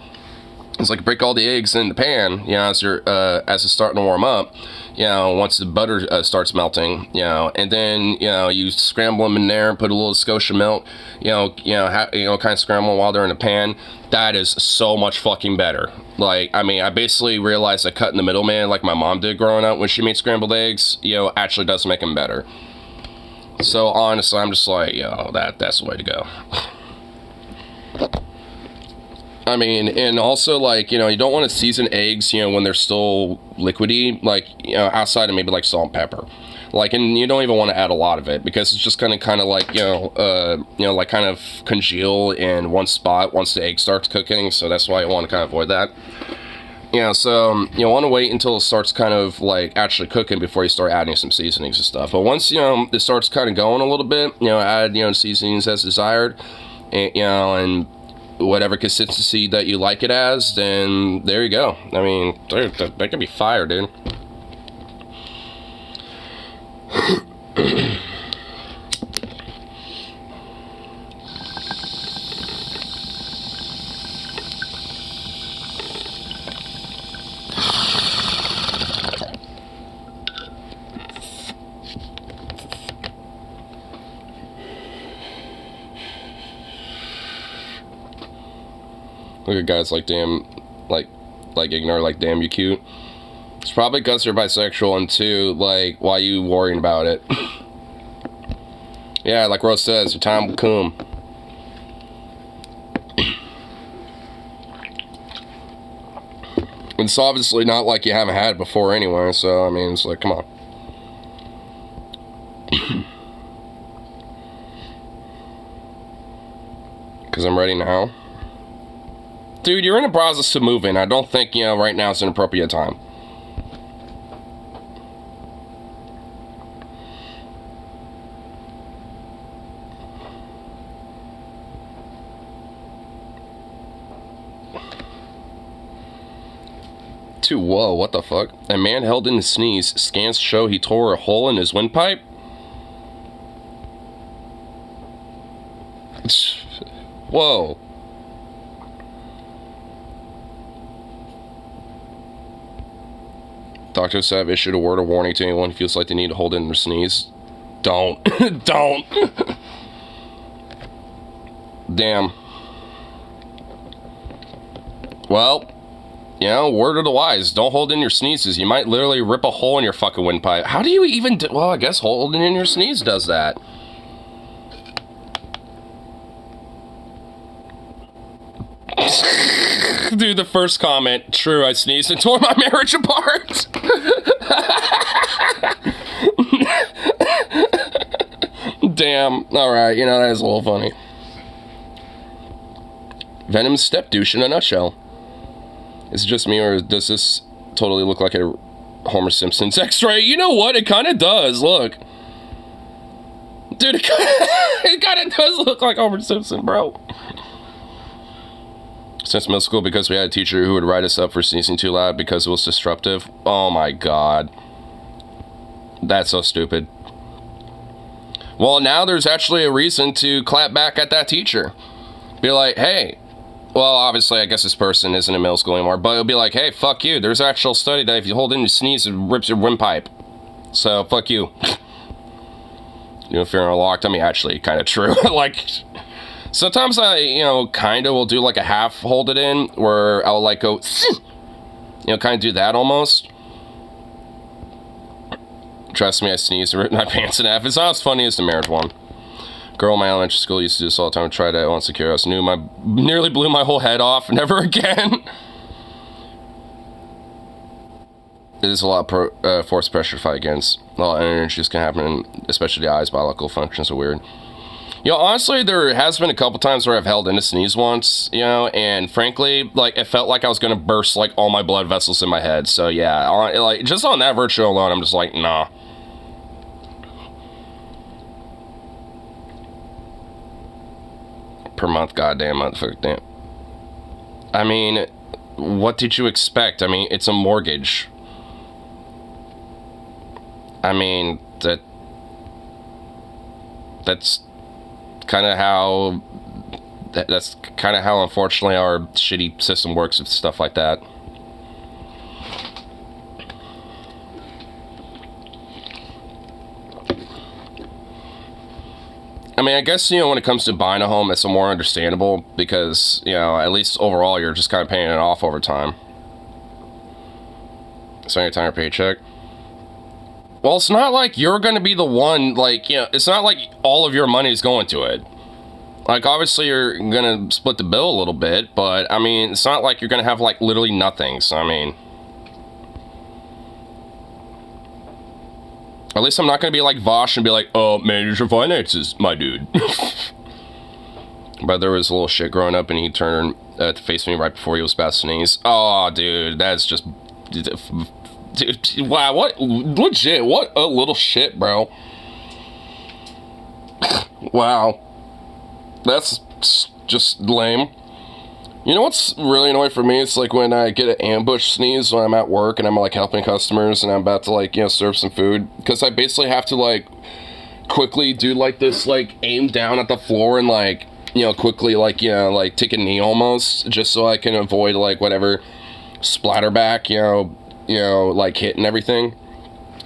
It's like break all the eggs in the pan, you know, as it's starting to warm up. You know, once the butter starts melting, you know, and then, you know, you scramble them in there, put a little Scotia milk, kind of scramble them while they're in the pan. That is so much fucking better. Like, I mean, I basically realized that cutting the middleman like my mom did growing up when she made scrambled eggs, you know, actually does make them better. So honestly, I'm just like, yo, that's the way to go. I mean, and also, like, you know, you don't want to season eggs, you know, when they're still liquidy, like, you know, outside of maybe like salt and pepper. Like, and you don't even want to add a lot of it because it's just gonna kind of like, like kind of congeal in one spot once the egg starts cooking. So that's why I want to kind of avoid that. Yeah, so you want to wait until it starts kind of like actually cooking before you start adding some seasonings and stuff. But once, you know, it starts kind of going a little bit, you know, add, you know, seasonings as desired, and, you know, and whatever consistency that you like it as, then there you go. I mean, that could be fire, dude. Look at guys like damn, like Ignar, like damn you cute. It's probably because they're bisexual, and two, like, why you worrying about it? Yeah, like Rose says, your time will come. It's obviously not like you haven't had it before anyway, so I mean, it's like, come on. Because I'm ready now. Dude, you're in the process of moving. I don't think, you know, right now is an appropriate time. Dude, whoa, what the fuck? A man held in his sneeze. Scans show he tore a hole in his windpipe? Whoa. Doctors have issued a word of warning to anyone who feels like they need to hold in their sneeze. Don't. Don't. Damn. Well, you know, word of the wise. Don't hold in your sneezes. You might literally rip a hole in your fucking windpipe. How do you even do... Well, I guess holding in your sneeze does that. Dude, the first comment, true, I sneezed and tore my marriage apart. Damn. Alright, you know, that is a little funny. Venom's step douche in a nutshell. Is it just me, or does this totally look like a Homer Simpson's x-ray? You know what? It kind of does, look. Dude, it kind of does look like Homer Simpson, bro. Since middle school, because we had a teacher who would write us up for sneezing too loud because it was disruptive. Oh my god. That's so stupid. Well, now there's actually a reason to clap back at that teacher. Be like, hey, Well, obviously, I guess this person isn't in middle school anymore, but it'll be like, hey, fuck you. There's an actual study that if you hold in, you sneeze, it rips your windpipe. So, fuck you. You know, if you're locked, I mean, actually, kind of true. Like, sometimes I, you know, kind of will do like a half hold it in, where I'll like go, you know, kind of do that almost. Trust me, I sneezed and ripped my pants in half. It's not as funny as the marriage one. Girl in my elementary school used to do this all the time. Tried it once secure. I nearly blew my whole head off. Never again. It is a lot of force pressure to fight against. A lot of energy just can happen, especially the eyes. Biological functions are weird. You know, honestly, there has been a couple times where I've held in a sneeze once, you know, and frankly, like, it felt like I was going to burst, like, all my blood vessels in my head. So, yeah, like, just on that virtue alone, I'm just like, nah. Per month, goddamn motherfucker, damn. I mean, what did you expect? I mean, it's a mortgage. I mean, that's kind of how, that's kind of how, unfortunately, our shitty system works with stuff like that. I mean, I guess, you know, when it comes to buying a home, it's more understandable because, you know, at least overall, you're just kind of paying it off over time. Spend your time your paycheck. Well, it's not like you're going to be the one, like, you know, it's not like all of your money is going to it. Like, obviously, you're going to split the bill a little bit, but, I mean, it's not like you're going to have, like, literally nothing, so, I mean... At least I'm not going to be like Vosh and be like, oh, manage your finances, my dude. But there was a little shit growing up and he turned to face me right before he was about to sneeze. Oh, dude, that's just... Dude, wow, what? Legit, what a little shit, bro. Wow. That's just lame. You know what's really annoying for me? It's like when I get an ambush sneeze when I'm at work and I'm like helping customers and I'm about to like, you know, serve some food. Because I basically have to like quickly do like this, like aim down at the floor and like, you know, quickly like, you know, like take a knee almost. Just so I can avoid like whatever splatterback, you know, like hit and everything.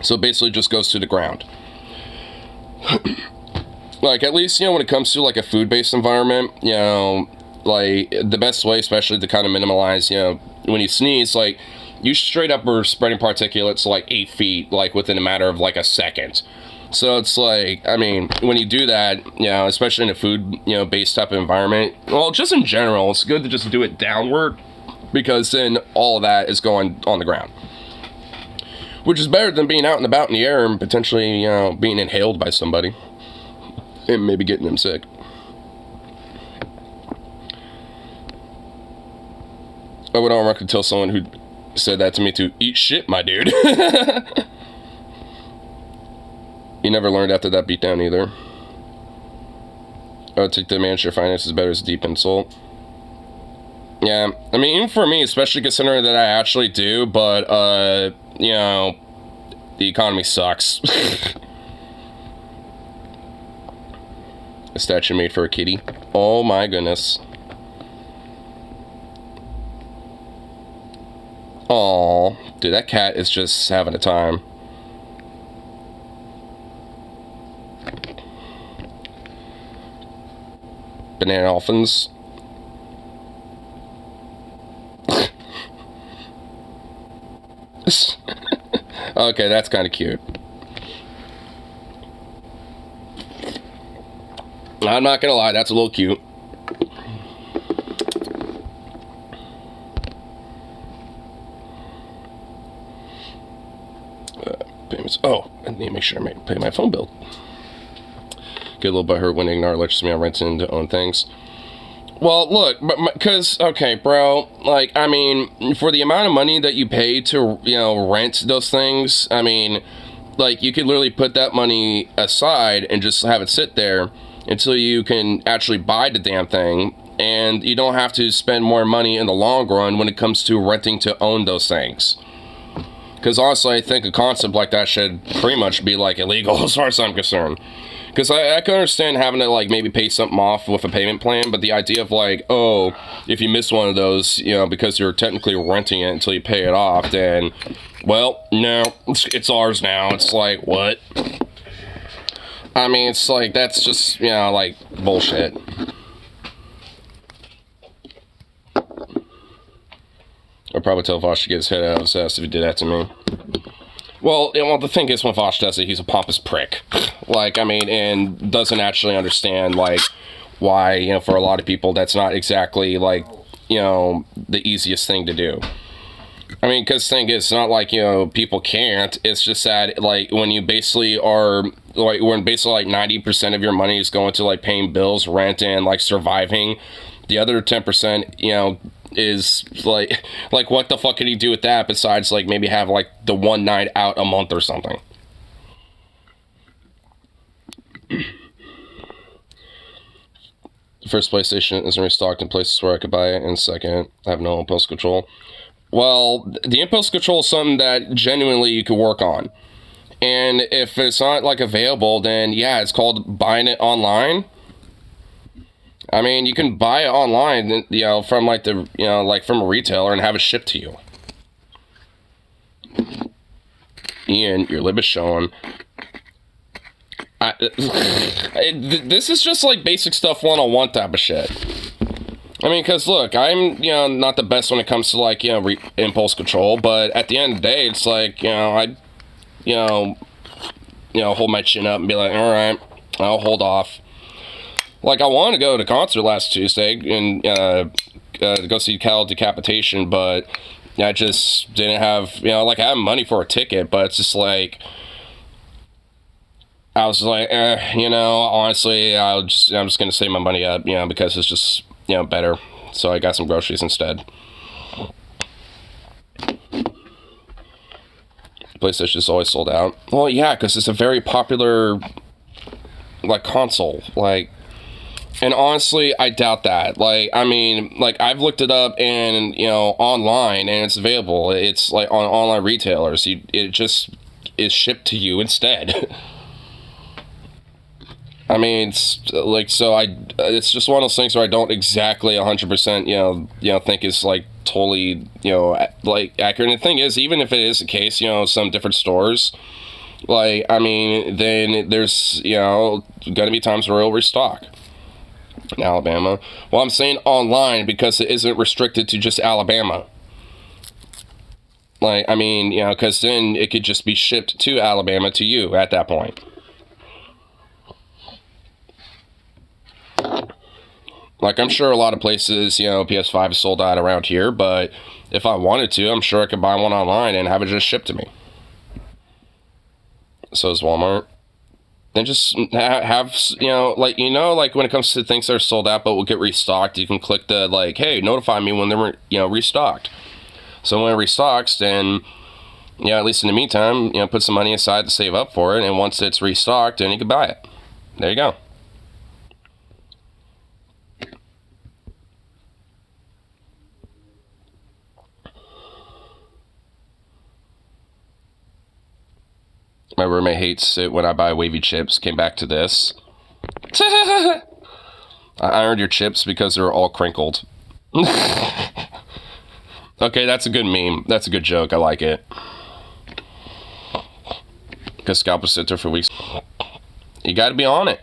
So it basically just goes to the ground. Like at least, you know, when it comes to like a food-based environment, you know, like, the best way, especially to kind of minimize, you know, when you sneeze, like, you straight up are spreading particulates like 8 feet, like, within a matter of, like, a second. So it's like, I mean, when you do that, you know, especially in a food, you know, based type of environment, well, just in general, it's good to just do it downward, because then all of that is going on the ground. Which is better than being out and about in the air and potentially, you know, being inhaled by somebody. And maybe getting them sick. I would almost tell someone who said that to me to eat shit, my dude. You never learned after that beatdown either. I would take the manage your finances better as a deep insult. Yeah, I mean, even for me, especially considering that I actually do, but, you know, the economy sucks. A statue made for a kitty. Oh my goodness. Aw, dude, that cat is just having a time. Banana dolphins. Okay, that's kind of cute. I'm not gonna lie, that's a little cute. Payments. Oh, I need to make sure I pay my phone bill. Get a little butthurt when Ignar lets me on renting to own things. Well, look, because, okay, bro, like, I mean, for the amount of money that you pay to, you know, rent those things, I mean, like, you could literally put that money aside and just have it sit there until you can actually buy the damn thing, and you don't have to spend more money in the long run when it comes to renting to own those things. Because honestly, I think a concept like that should pretty much be, like, illegal as far as I'm concerned. Because I can understand having to, like, maybe pay something off with a payment plan, but the idea of, like, oh, if you miss one of those, you know, because you're technically renting it until you pay it off, then, well, no, it's ours now. It's like, what? I mean, it's like, that's just, you know, like, bullshit. I'd probably tell Vosh to get his head out of his ass if he did that to me. Well, the thing is, when Vosh does it, he's a pompous prick. Like, I mean, and doesn't actually understand, like, why, you know, for a lot of people, that's not exactly, like, you know, the easiest thing to do. I mean, because the thing is, it's not like, you know, people can't. It's just that, like, when you basically are, like, when basically, like, 90% of your money is going to, like, paying bills, rent, and, like, surviving, the other 10%, you know, is, like, what the fuck can you do with that besides, like, maybe have, like, the one night out a month or something? The first PlayStation isn't restocked in places where I could buy it, and second, I have no impulse control. Well, the impulse control is something that genuinely you could work on. And if it's not, like, available, then, yeah, it's called buying it online. I mean, you can buy it online, you know, from, like, the, you know, like, from a retailer and have it shipped to you. Ian, your lip is showing. This is just, like, basic stuff 101 type of shit. I mean, because, look, I'm, you know, not the best when it comes to, like, you know, impulse control, but at the end of the day, it's like, you know, I, you know, hold my chin up and be like, all right, I'll hold off. Like, I wanted to go to the concert last Tuesday and go see Cal Decapitation, but I just didn't have, you know, like, I have money for a ticket, but it's just like, I was like, you know, honestly, I'm just gonna save my money up, you know, because it's just, you know, better. So I got some groceries instead. PlayStation is always sold out. Well, yeah, because it's a very popular, like, console. Like, and honestly, I doubt that. Like, I mean, like, I've looked it up and, you know, online, and it's available. It's, like, on online retailers. It just is shipped to you instead. I mean, it's, like, so it's just one of those things where I don't exactly 100%, you know, think is, like, totally, you know, like, accurate. And the thing is, even if it is the case, you know, some different stores, like, I mean, then there's, you know, gonna be times where it'll restock in Alabama. Well, I'm saying online because it isn't restricted to just Alabama. Like, I mean, you know, because then it could just be shipped to Alabama to you at that point. Like, I'm sure a lot of places, you know, PS5 is sold out around here, but if I wanted to, I'm sure I could buy one online and have it just shipped to me. So is Walmart. Then just have, you know, like when it comes to things that are sold out but will get restocked, you can click the, like, hey, notify me when they're, you know, restocked. So when it restocks, then, you know, at least in the meantime, you know, put some money aside to save up for it, and once it's restocked, then you can buy it. There you go. My roommate hates it when I buy wavy chips. Came back to this. I ironed your chips because they're all crinkled. Okay, that's a good meme. That's a good joke. I like it. Because scalp will sit there for weeks. You gotta be on it.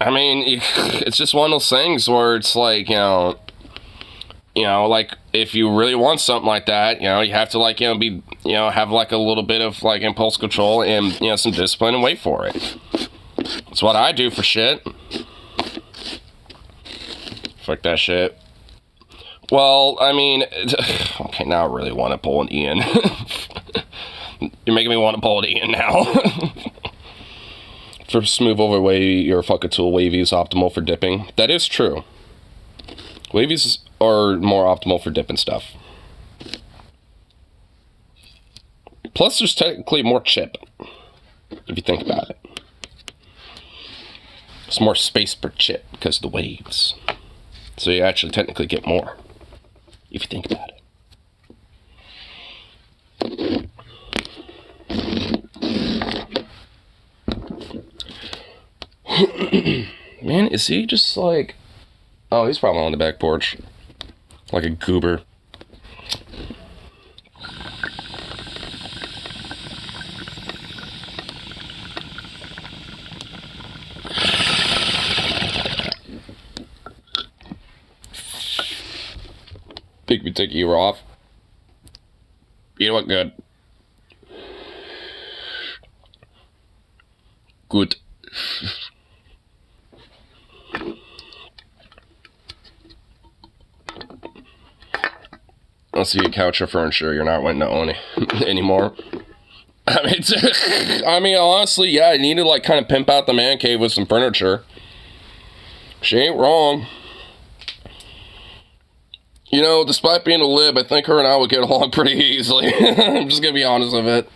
I mean, it's just one of those things where it's like, you know, like, if you really want something like that, you know, you have to, like, you know, be, you know, have, like, a little bit of, like, impulse control and, you know, some discipline and wait for it. That's what I do for shit. Fuck that shit. Well, I mean, okay, now I really want to pull an Ian. You're making me want to pull an Ian now. For smooth over wavy, your fucking tool wavy is optimal for dipping. That is true. Wavies are more optimal for dipping stuff. Plus, there's technically more chip, if you think about it. There's more space per chip because of the waves. So you actually technically get more, if you think about it. Man, is he just like... Oh, he's probably on the back porch. Like a goober. Think we take you off. You look good. Good. Let's see a couch or furniture you're not wanting to own anymore. I mean, honestly, yeah, I need to like kind of pimp out the man cave with some furniture. She ain't wrong. You know, despite being a lib, I think her and I would get along pretty easily. I'm just gonna be honest with it.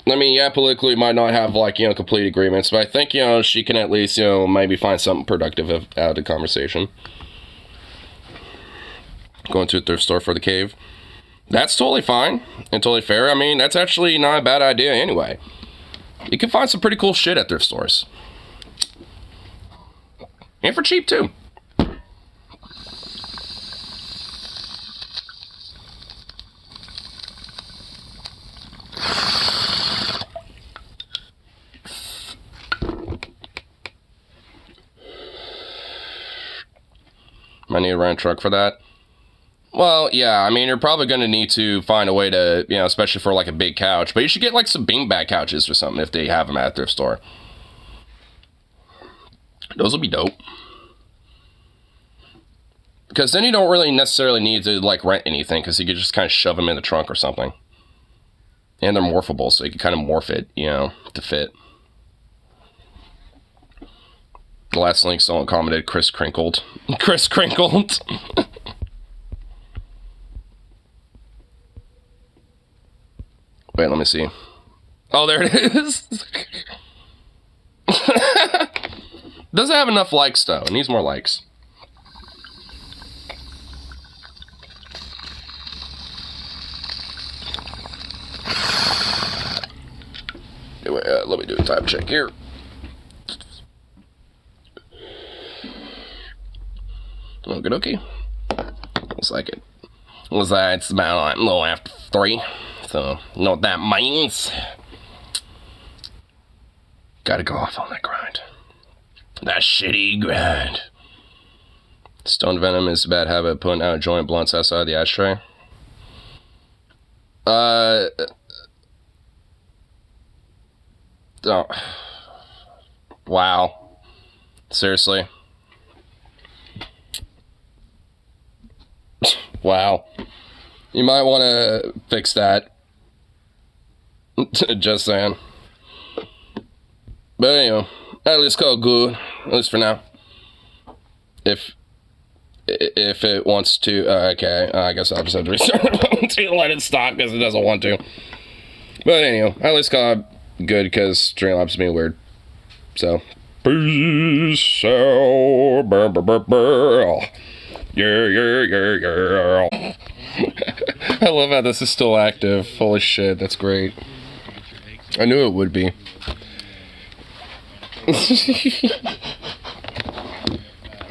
I mean, yeah, politically might not have, like, you know, complete agreements, but I think, you know, she can at least, you know, maybe find something productive out of the conversation. Going to a thrift store for the cave. That's totally fine and totally fair. I mean, that's actually not a bad idea anyway. You can find some pretty cool shit at thrift stores. And for cheap, too. I need to rent a truck for that. Well, yeah, I mean, you're probably going to need to find a way to, you know, especially for like a big couch. But you should get like some beanbag couches or something if they have them at their store. Those will be dope. Because then you don't really necessarily need to like rent anything, because you could just kind of shove them in the trunk or something. And they're morphable, so you can kind of morph it, you know, to fit. The last link, someone commented, Chris crinkled. Chris crinkled. Wait, let me see. Oh, there it is. Doesn't have enough likes, though. It needs more likes. Anyway, let me do a time check here. Okie dokie. Looks like it. Looks like it's about a little after 3. So, you know what that means? Gotta go off on that grind. That shitty grind. Stone venom is a bad habit of putting out joint blunts outside the ashtray. Oh. Wow. Seriously. Wow. You might want to fix that. Just saying. But anyway, at least call good. At least for now. If it wants to, okay, I guess I'll just have to restart it to let it stop because it doesn't want to. But anyway, at least call good because Streamlabs is being weird. So, peace out. Yeah. I love how this is still active. Holy shit, that's great. I knew it would be.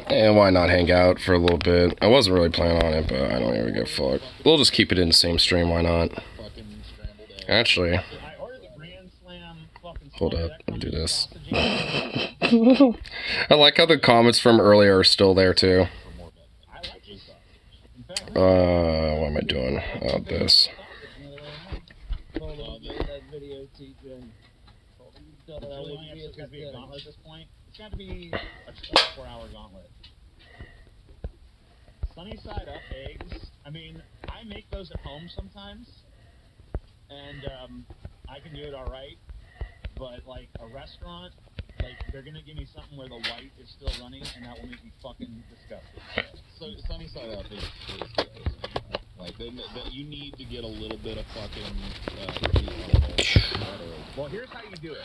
And why not hang out for a little bit? I wasn't really planning on it, but I don't even give a fuck. We'll just keep it in the same stream, why not? Actually, hold up, let me do this. I like how the comments from earlier are still there too. What am I doing? Oh, this. It's got to be a 24-hour gauntlet. Sunny side up eggs. I mean, I make those at home sometimes, and I can do it all right. But like a restaurant, like they're gonna give me something where the white is still running, and that will make me fucking disgusted. So sunny side up is like you need to get a little bit of fucking. Well, here's how you do it.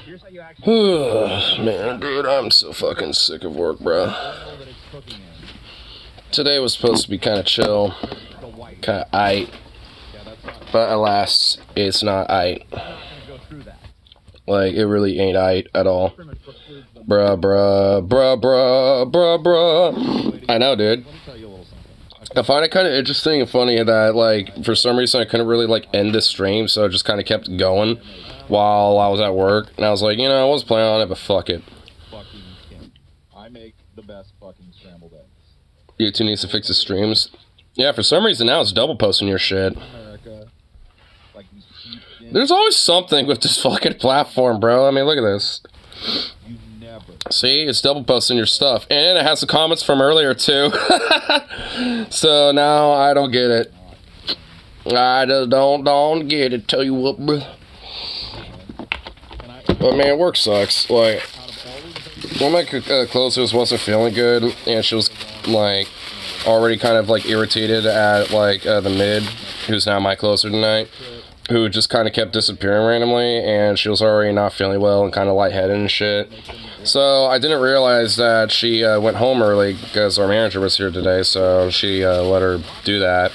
Here's how you actually. Man, dude, I'm so fucking sick of work, bro. Today was supposed to be kind of chill, kind of aight, but alas, it's not aight. Like, it really ain't aight at all. pretty much precludes them. Bruh. I know, dude. Let me tell you a little something. I find it kind of interesting and funny that, like, for some reason I couldn't really, like, end the stream, so it just kind of kept going while I was at work. And I was like, you know, I was planning on it, but fuck it. Fucking Kim. I make the best fucking scrambled eggs. YouTube needs to fix the streams. Yeah, for some reason now it's double posting your shit. America. Like, There's always something with this fucking platform, bro. I mean, look at this. you never. See, it's double posting your stuff. And it has the comments from earlier, too. So now I don't get it. I just don't get it. Tell you what, bro. But man, work sucks. Like, one of my closers wasn't feeling good, and she was, like, already kind of, like, irritated at, like, the mid, who's now my closer tonight, who just kind of kept disappearing randomly, and she was already not feeling well and kind of lightheaded and shit. So I didn't realize that she went home early because our manager was here today, so she let her do that.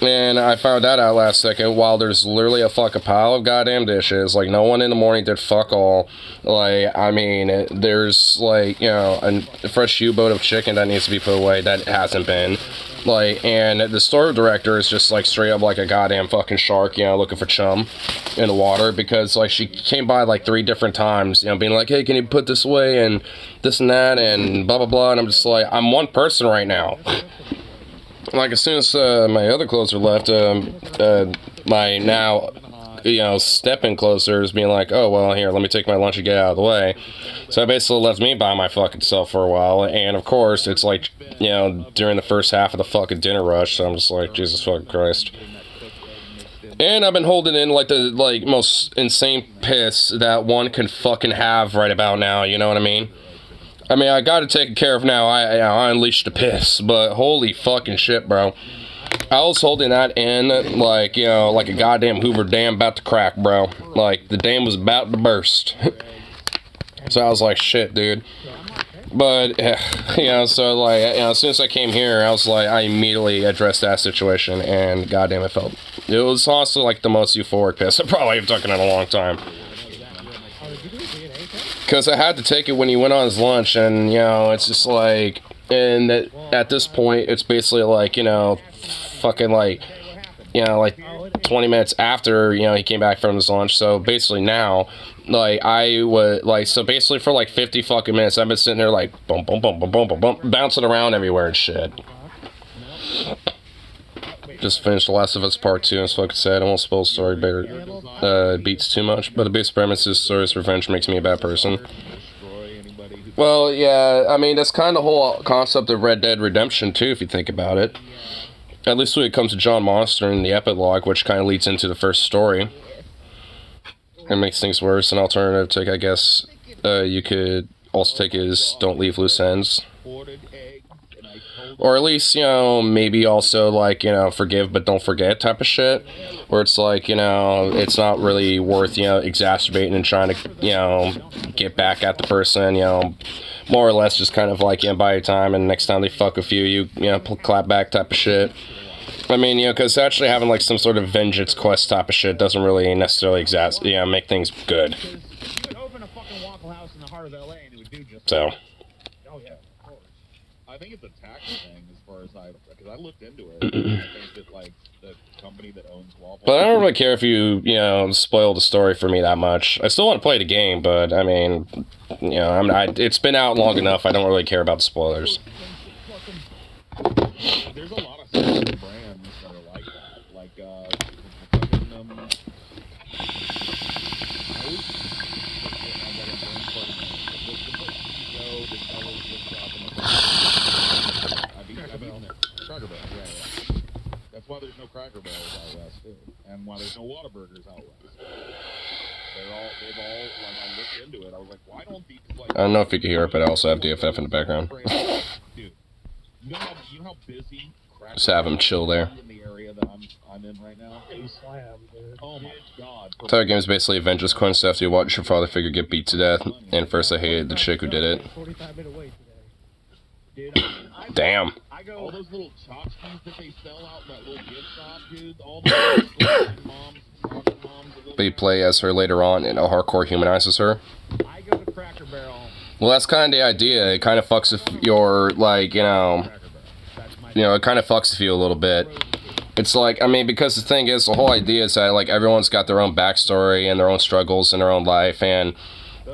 And I found that out last second while there's literally a fucking pile of goddamn dishes. Like, no one in the morning did fuck all. Like, I mean, there's, like, you know, a fresh U-boat of chicken that needs to be put away that hasn't been. Like, and the store director is just, like, straight up like a goddamn fucking shark, you know, looking for chum in the water. Because, like, she came by, like, 3 different times, you know, being like, hey, can you put this away and this and that and blah, blah, blah. And I'm just like, I'm one person right now. Like, as soon as my other closer left, my now, you know, stepping closer is being like, oh, well, here, let me take my lunch and get out of the way. So I basically left me by my fucking self for a while, and of course, it's like, you know, during the first half of the fucking dinner rush, so I'm just like, Jesus fucking Christ. And I've been holding in, like, the, like, most insane piss that one can fucking have right about now, you know what I mean? I mean, I got it taken care of now. I unleashed the piss, but holy fucking shit, bro. I was holding that in, like, you know, like a goddamn Hoover dam about to crack, bro. Like, the dam was about to burst. So I was like, shit, dude. But, you know, so, like, you know, as soon as I came here, I was like, I immediately addressed that situation, and goddamn, it was honestly, like, the most euphoric piss I probably have taken in a long time. Because I had to take it when he went on his lunch, and, you know, it's just like, and at this point, it's basically like, you know, fucking like, you know, like 20 minutes after, you know, he came back from his lunch, so basically now, like, I would, like, so basically for like 50 fucking minutes, I've been sitting there like, boom, boom, boom, boom, boom, boom, boom, bouncing around everywhere and shit. Just finished The Last of Us Part 2, as fucking said. I won't spoil the story, but beats too much. But the base premise is story's revenge makes me a bad person. Well, yeah, I mean, that's kind of the whole concept of Red Dead Redemption, too, if you think about it. At least when it comes to John Monster and the epilogue, which kind of leads into the first story. It makes things worse. An alternative take, I guess, you could also take is don't leave loose ends. Or at least, you know, maybe also, like, you know, forgive but don't forget type of shit. Where it's like, you know, it's not really worth, you know, exacerbating and trying to, you know, get back at the person, you know. More or less just kind of like, you know, buy your time and next time they fuck with you know, clap back type of shit. I mean, you know, because actually having, like, some sort of vengeance quest type of shit doesn't really necessarily, you know, make things good. So. I think it's a tax thing as far as because I looked into it. I think that, like, the company that owns Waffle. But I don't really care if you know, spoil the story for me that much. I still want to play the game, but I mean, you know, it's been out long enough. I don't really care about the spoilers. There's a lot of brands that are like that. Like, Cracker Barrel, yeah. That's why there's no Cracker Barrels out west, too. And why there's no Whataburgers out west. They've all, like, I looked into it. I was like, why don't these, like... I don't know if you can hear it, but I also have DFF in the background. Dude, you know how busy Cracker Just have him chill there. in the area that I'm in right now? Oh my god. Entire game is basically a vengeance quest after you watch your father figure get beat to death. And first I hated the chick who did it. Damn. All those little tchotchkes that they sell out in that little gift shop, dude, all those moms and but you play as her later on and a hardcore humanizes her. I go to Cracker Barrel. Well, that's kind of the idea. It kind of fucks with your, like, it kind of fucks with you a little bit. It's like, I mean, because the thing is, the whole idea is that, like, everyone's got their own backstory and their own struggles in their own life, and,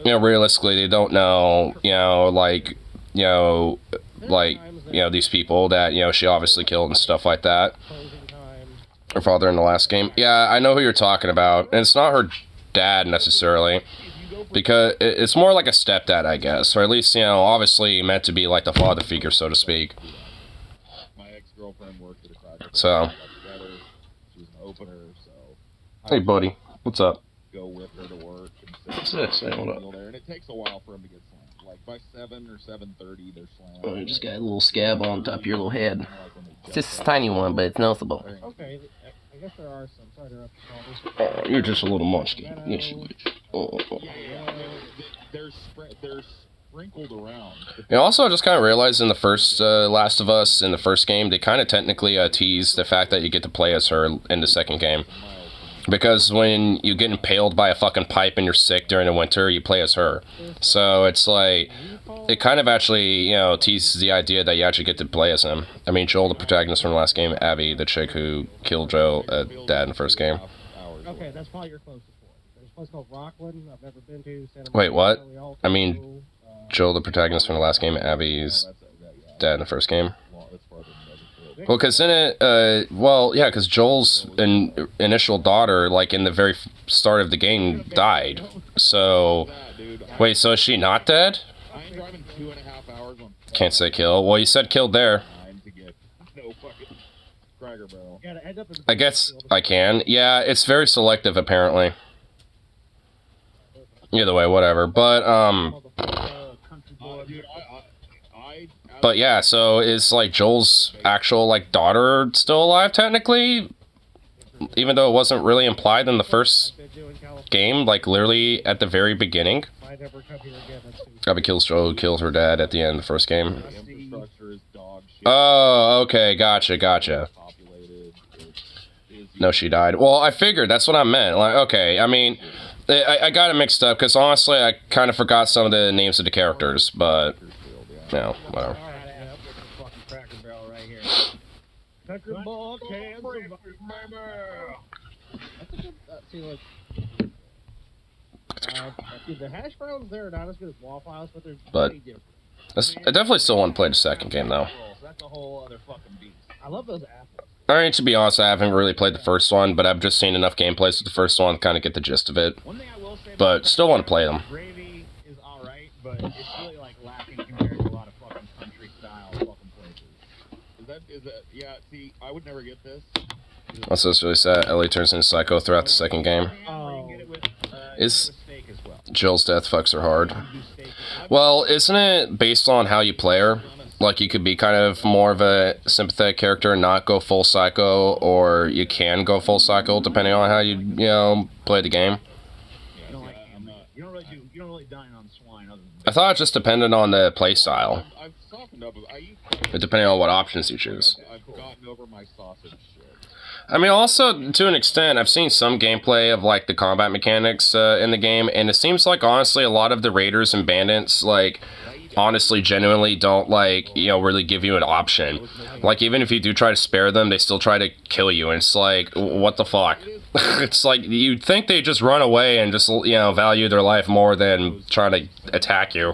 realistically, they don't know, these people that, she obviously killed and stuff like that. Her father in the last game. Yeah, I know who you're talking about, and it's not her dad, necessarily. Because it's more like a stepdad, I guess. Or at least, obviously meant to be like the father figure, so to speak. My ex-girlfriend worked at a Cracker Barrel. So. She was an opener, so... Hey, buddy. What's up? Go with her to work. What's this? Hey, hold up. There, and it takes a while for them to get slammed. Like, by 7 or 7:30, they're slammed. Oh, you just got a little scab on top of your little head. It's just a tiny one, but it's noticeable. Okay, I guess there are some. Sorry to interrupt. Oh, you're just a little munchkin. Yes, you is. Oh. They're sprinkled around. Also, I just kind of realized in the first Last of Us, in the first game, they kind of technically teased the fact that you get to play as her in the second game. Because when you get impaled by a fucking pipe and you're sick during the winter, you play as her. So it's like, it kind of actually, teases the idea that you actually get to play as him. I mean, Joel, the protagonist from the last game, Abby, the chick who killed Joe, dad in the first game. Okay, that's probably your closest one. There's a place called Rockland I've never been to. Wait, what? I mean, Joel, the protagonist from the last game, Abby's dad in the first game. Well, because in it, because Joel's initial daughter, like, in the very start of the game, died. So, wait, so is she not dead? Can't say kill. Well, you said killed there. I guess I can. Yeah, it's very selective, apparently. Either way, whatever. But yeah, so is, like, Joel's actual, like, daughter still alive, technically? Even though it wasn't really implied in the first game, like, literally at the very beginning. Abby kills Joel, who kills her dad at the end of the first game. Oh, okay, gotcha. No, she died. Well, I figured, that's what I meant. Like, okay, I mean, I got it mixed up, because honestly, I kind of forgot some of the names of the characters, but... No, whatever. The hash browns there are not as good as Waffle House, but they're different. I definitely still want to play the second game, though. That's a whole other fucking beast. I love those apples. I mean, to be honest, I haven't really played the first one, but I've just seen enough gameplays with the first one to kind of get the gist of it. But still want to play them. Gravy is alright, but it's really like lacking compared to a lot of fucking country style fucking places. Is that, yeah, see, I would never get this. Also, it's really sad. Ellie turns into Psycho throughout the second game. Is Jill's death fucks her hard. Well, isn't it based on how you play her? Like, you could be kind of more of a sympathetic character and not go full psycho, or you can go full psycho depending on how you play the game. You don't really dine on swine other than... I thought it just depended on the play style. I've softened up. Depending on what options you choose. I've gotten over my sausage shit. I mean, also, to an extent, I've seen some gameplay of, like, the combat mechanics in the game, and it seems like, honestly, a lot of the raiders and bandits, like, honestly, genuinely don't, like, really give you an option. Like, even if you do try to spare them, they still try to kill you, and it's like, what the fuck? It's like, you'd think they just run away and just, value their life more than trying to attack you.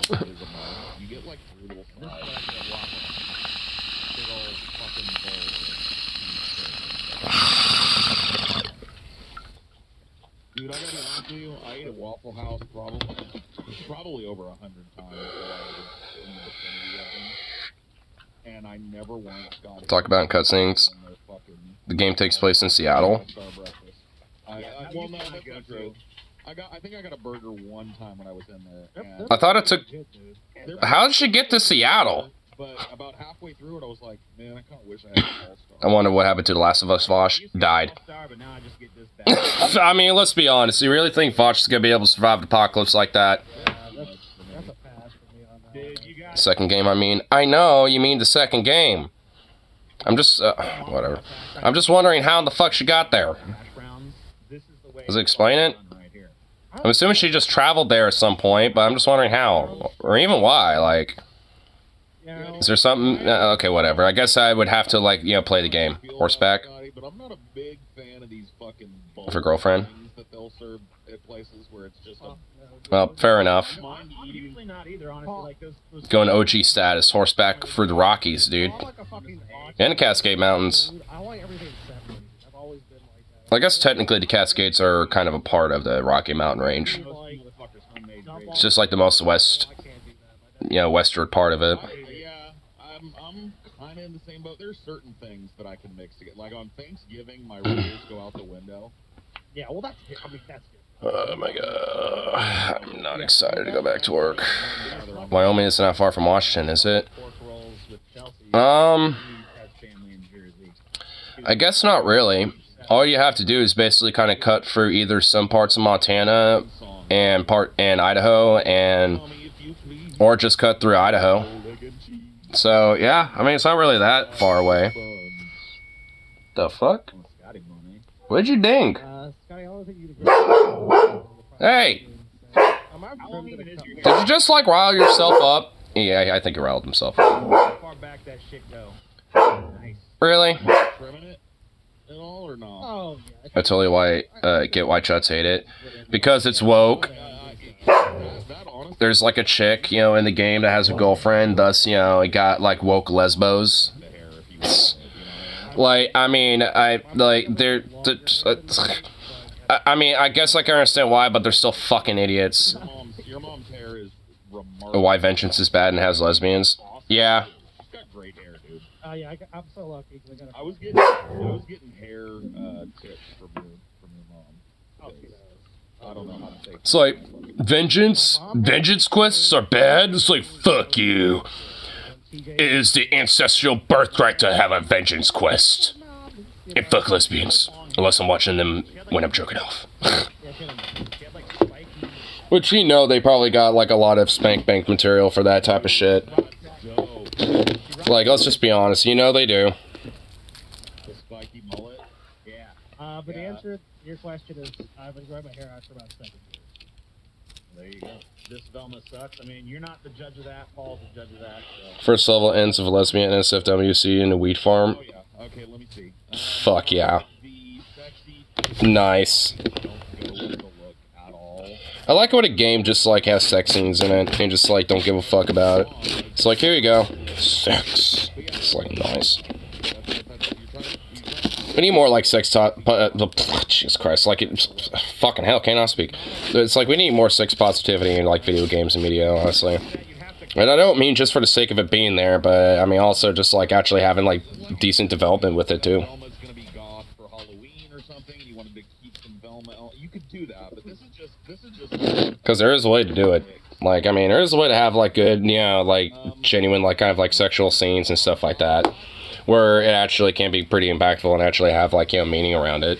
Dude, I gotta be honest with you, I ate at Waffle House probably over 100 times while I was in the vicinity of them. And I never once got it. Talk about cutscenes. The game takes place in Seattle. Well, no, that's not true. I think I got a burger one time when I was in there. And I thought it took... How did she get to Seattle? But about halfway through it, I was like, man, I kind of wish I had an All-Star. I wonder what happened to The Last of Us Vosh. Died. I mean, let's be honest. You really think Vosh is going to be able to survive an apocalypse like that? That's a pass for me on that. Second game, I mean. I know, you mean the second game. I'm just, whatever. I'm just wondering how the fuck she got there. Does it explain it? Right here. I'm assuming she just traveled there at some point, but I'm just wondering how. Or even why, like... Is there something... okay, whatever. I guess I would have to, like, you know, play the game. Horseback. But I'm not a big fan of these fucking For girlfriend? that they'll serve at places where it's just a... Well, fair enough. I'm usually not either, honestly. Like those Going OG status. Horseback for the Rockies, dude. And the Cascade Mountains. I like everything 70s. I've always been like that. I guess technically the Cascades are kind of a part of the Rocky Mountain Range. It's just like the most west, you know, westward part of it. Yeah, I'm kind of in the same boat. There's certain things that I can mix together. Like on Thanksgiving, my rules go out the window. Yeah, well, that's good. Oh my god. I'm not excited to go back to work. Wyoming is not far from Washington, is it? I guess not really. All you have to do is basically kind of cut through either some parts of Montana and Idaho, or just cut through Idaho. So yeah, I mean it's not really that far away. The fuck? What'd you ding? Scotty, I don't think you Hey! Did you just like rile yourself up? Yeah, I think he riled himself up. How far back that shit go? Nice. Really? Permanent at all or not? Oh, yeah. I totally get why Chuts hate it. Because it's woke. There's like a chick, you know, in the game that has a girlfriend, thus, you know, it got like woke lesbos. Like, I mean, I mean, I guess I can understand why, but they're still fucking idiots. Your mom's hair is remarkable. Why Vengeance is bad and has lesbians? Yeah. She's got great hair, dude. I'm so lucky. I was getting hair tips from your mom. Oh, I don't know how to say it. It's like, Vengeance quests are bad? It's like, fuck you. It is the ancestral birthright to have a vengeance quest. And fuck lesbians. Unless I'm watching them when I'm jerking off. Which, you know, they probably got like a lot of spank bank material for that type of shit. Like, let's just be honest, you know they do. The spiky mullet? Yeah. But the answer to your question is, I've been growing my hair out for about 7 years. There you go. This Velma sucks. I mean, you're not the judge of that. Paul's the judge of that. So. First level ends of a lesbian SFWC in a wheat farm. Oh yeah. Okay, let me see. Fuck yeah. The sexy Nice. don't go with the look at all. I like when a game just like has sex scenes in it and just like don't give a fuck about it. It's like, here you go. Sex. It's like nice. We need more like sex talk, Jesus Christ, like it, fucking hell, can't I speak? It's like we need more sex positivity in like video games and media, honestly. And I don't mean just for the sake of it being there, but I mean also just like actually having like decent development with it too. Velma's gonna be goth for Halloween or something. You wanted to keep some Velma. You could do that, but this is just. Because there is a way to do it. Like, I mean, there is a way to have like good, you know, like genuine, like kind of like sexual scenes and stuff like that. Where it actually can be pretty impactful and actually have, like, you know, meaning around it.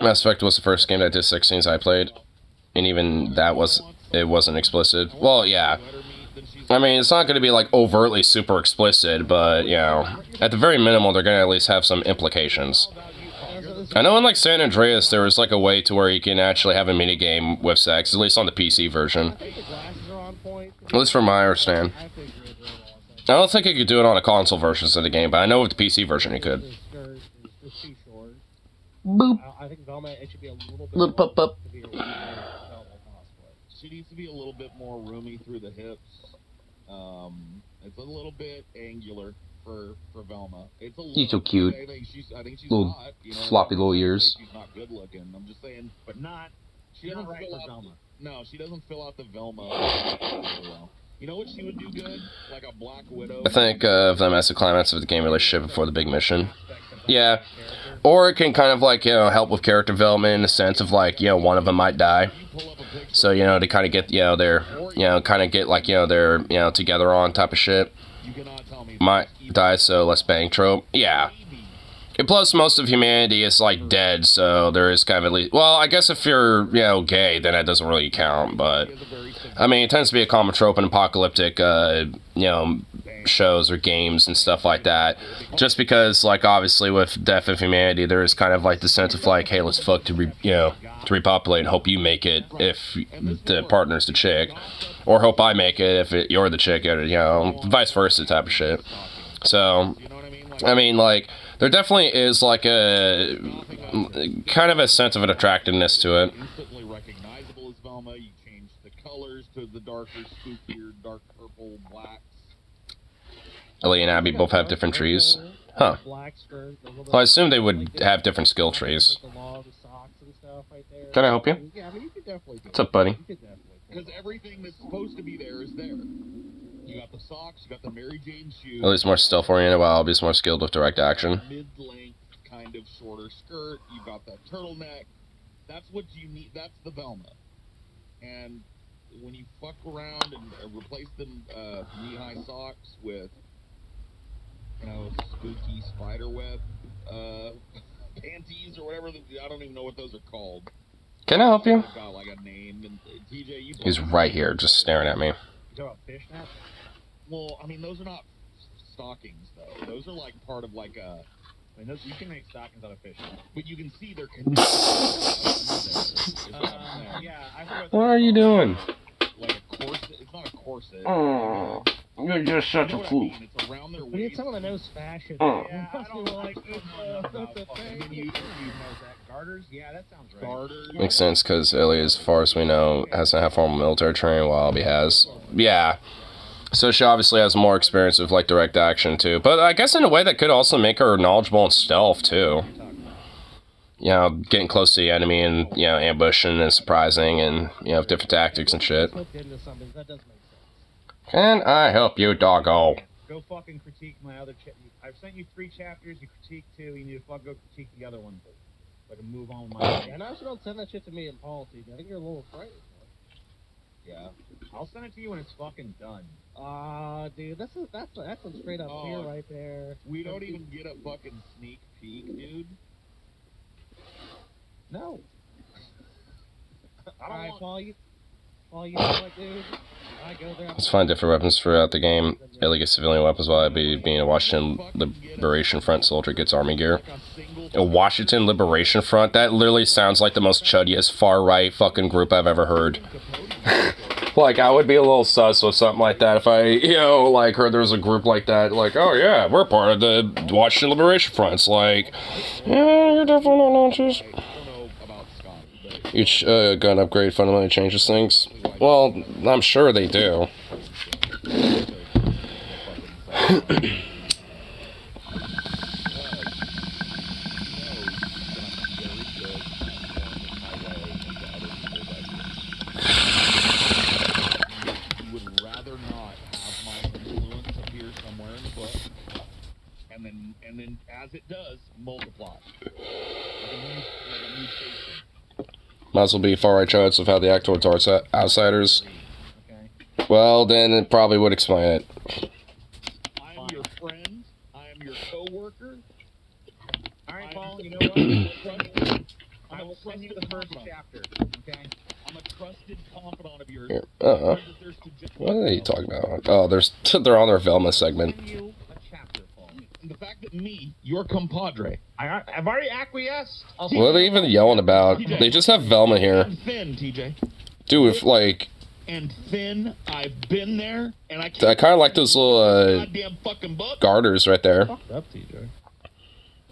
Mass Effect was the first game that did sex scenes I played. And even that wasn't explicit. Well, yeah. I mean, it's not going to be, like, overtly super explicit, but, you know, at the very minimal, they're going to at least have some implications. I know in, like, San Andreas, there was, like, a way to where you can actually have a minigame with sex, at least on the PC version. At least from my understanding. I don't think you could do it on a console version of the game, but I know with the PC version you could. Boop. I think Velma, it should be a little bit Boop, boop, boop. She needs to be a little bit more roomy through the hips. It's a little bit angular for Velma. It's a little, She's so cute. I think she's Little hot. You know, floppy little ears. She's not good looking. I'm just saying, But not. she doesn't right fill for out. Velma. No, she doesn't fill out the Velma very well. You know what she would do good? Like a Black Widow. I think of them as the climax of the game relationship before the big mission. Yeah. Or it can kind of like, you know, help with character development in the sense of like, you know, one of them might die. So, you know, to kind of get, you know, their, you know, kind of get like, you know, their, you know, together on type of shit. Might die, so let's bang trope. Yeah. And plus, most of humanity is, like, dead, so there is kind of at least... Well, I guess if you're, you know, gay, then that doesn't really count, but... I mean, it tends to be a common trope in apocalyptic, you know, shows or games and stuff like that. Just because, like, obviously with Death of Humanity, there is kind of like the sense of like, hey, let's fuck to repopulate and hope you make it if the partner's the chick, or hope I make it if you're the chick, vice versa type of shit. So, I mean, like, there definitely is like a kind of a sense of an attractiveness to it. Instantly recognizable as Velma. You change the colors to the darker, spookier, dark purple, blacks. Ellie and Abby both have different trees. Huh. Well, I assume they would have different skill trees. Can I help you? Yeah, I mean, you could definitely do What's up, buddy? Because everything that's supposed to be there is there. You got the socks, you got the Mary Jane shoes. Ellie's more stealth-oriented, while Abby's more skilled with direct action. Mid-length, kind of shorter skirt. You got that turtleneck. That's what you need. That's the Velma. And when you fuck around and replace them knee-high socks with, spooky spiderweb panties or whatever. I don't even know what those are called. Can I help you? Got like a name. And TJ, he's right here, just staring at me. You talking about fishnets? Well, I mean, those are not stockings, though. Those are like part of like a. I mean, you can make stockings out of fish. But you can see they're yeah, I forgot. What are you doing? Like a corset. It's not a corset. Oh, you're just such a fool. It's around their We need waist. someone that knows fashion. Yeah, I don't like garters. Yeah, that sounds right. Garters. Makes sense, because Ellie, as far as we know, hasn't had formal military training, while Abby has. Yeah. So she obviously has more experience with, like, direct action, too. But I guess in a way that could also make her knowledgeable in stealth, too. Getting close to the enemy and, ambushing and surprising and, different tactics and shit. Can I help you, doggo? Go fucking critique my other I've sent you 3 chapters, you critique 2, you need to fucking go critique the other one. So I can move on with my life. And I also don't send that shit to me in policy. I think you're a little afraid. Yeah. I'll send it to you when it's fucking done. Dude, that's some straight up fear right there. We don't even get a fucking sneak peek, dude. No. I don't want... Paul, you know what, dude? I go there. Let's find different weapons throughout the game. Ellie gets civilian weapons while Abby, being a Washington Liberation Front soldier, gets army gear. A Washington Liberation Front? That literally sounds like the most chuddiest far-right fucking group I've ever heard. Like, I would be a little sus with something like that if I, heard there was a group like that. Like, oh yeah, we're part of the Washington Liberation Front. It's like, yeah, you're definitely not Nazis. Each gun upgrade fundamentally changes things. Well, I'm sure they do. And then as it does, multiply. Might as well be far-right chance of how they act towards outsiders. Okay. Well, then it probably would explain it. I am your friend. I am your co-worker. Alright, Paul, you know what? I will send you the first chapter, okay? I'm a trusted confidant of yours. Here. What are they talking about? Oh, they're on their Velma segment. Send you a chapter, Paul. The fact that your compadre. I've already acquiesced. What are they even yelling about? They just have Velma here. And Finn, TJ. Dude, if, like... And Finn, I've been there, and I kind of like those little, goddamn fucking book. garters right there. Fucked up, TJ.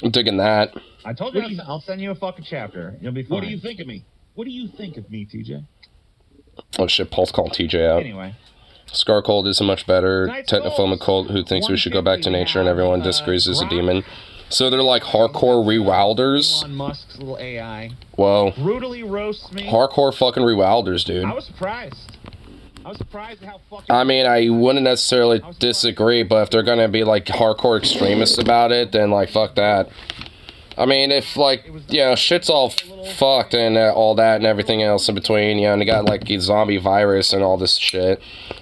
I'm digging that. I told you I'll send you a fucking chapter. You'll be fine. What do you think of me? What do you think of me, TJ? Oh shit, Paul's calling TJ out. Anyway. Scar Cold isn't much better. Technophobic Cold who thinks we should go back to nature and everyone disagrees is a demon. So they're like hardcore rewilders. Elon Musk's little AI. Whoa. Brutally roasts me. Hardcore fucking rewilders, dude. I was surprised. I was surprised at how fucking... I mean, I wouldn't necessarily disagree, but if they're gonna be like hardcore extremists about it, then like fuck that. I mean, if like, shit's all fucked and all that and everything else in between, and they got like a zombie virus and all this shit.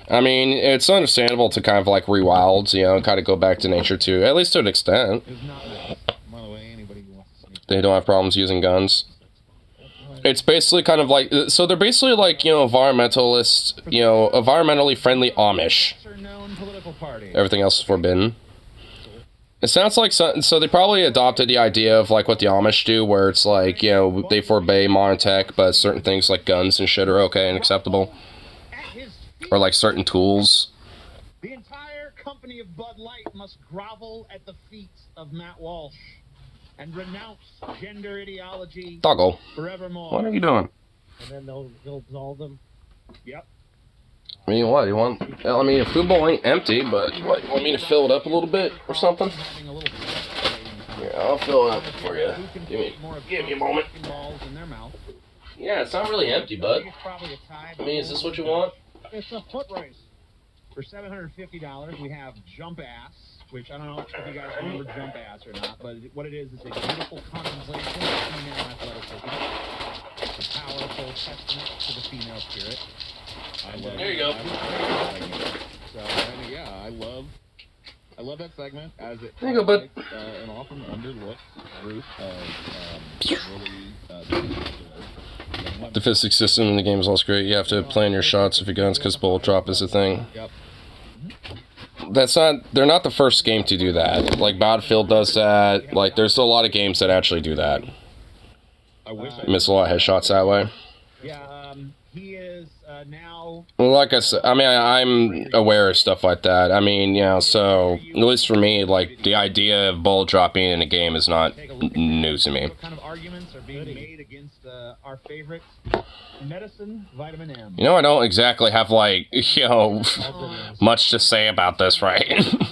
I mean, it's understandable to kind of like rewild, kind of go back to nature too, at least to an extent. They don't have problems using guns. It's basically kind of like, so they're basically like, environmentalist, environmentally friendly Amish. Lesser-known political Everything else is forbidden. It sounds like so they probably adopted the idea of like what the Amish do, where it's like, you know, they forbade modern tech, but certain things like guns and shit are okay and acceptable, or like certain tools. The entire company of Bud Light must grovel at the feet of Matt Walsh and renounce gender ideology Doggle. forevermore. What are you doing? And then they'll absolve them. Yep. I mean, what, you want? I mean, a food bowl ain't empty, but what, you want me to fill it up a little bit or something? Yeah, I'll fill it up for you. Give me a moment. Yeah, it's not really empty, bud. I mean, is this what you want? It's a foot race. For $750, we have Jump Ass, which I don't know if you guys remember Jump Ass or not, but what it is a beautiful contemplation of female athleticism. A powerful testament to the female spirit. There you go. So, yeah, I love that segment as it. There you go, bud. An often underlooked group of really. The physics system in the game is also great. You have to plan your shots with your guns because bullet drop is a thing. Yep. They're not the first game to do that. Like Battlefield does that. Like there's a lot of games that actually do that. I wish I miss a lot of headshots that way. Yeah, he is now. Well, like I said, I mean, I'm aware of stuff like that. I mean, you know, so at least for me, like the idea of bullet dropping in a game is not new to me. What kind of arguments are being made against our favorite medicine, vitamin M? You know, I don't exactly have like, you know, much to say about this, right?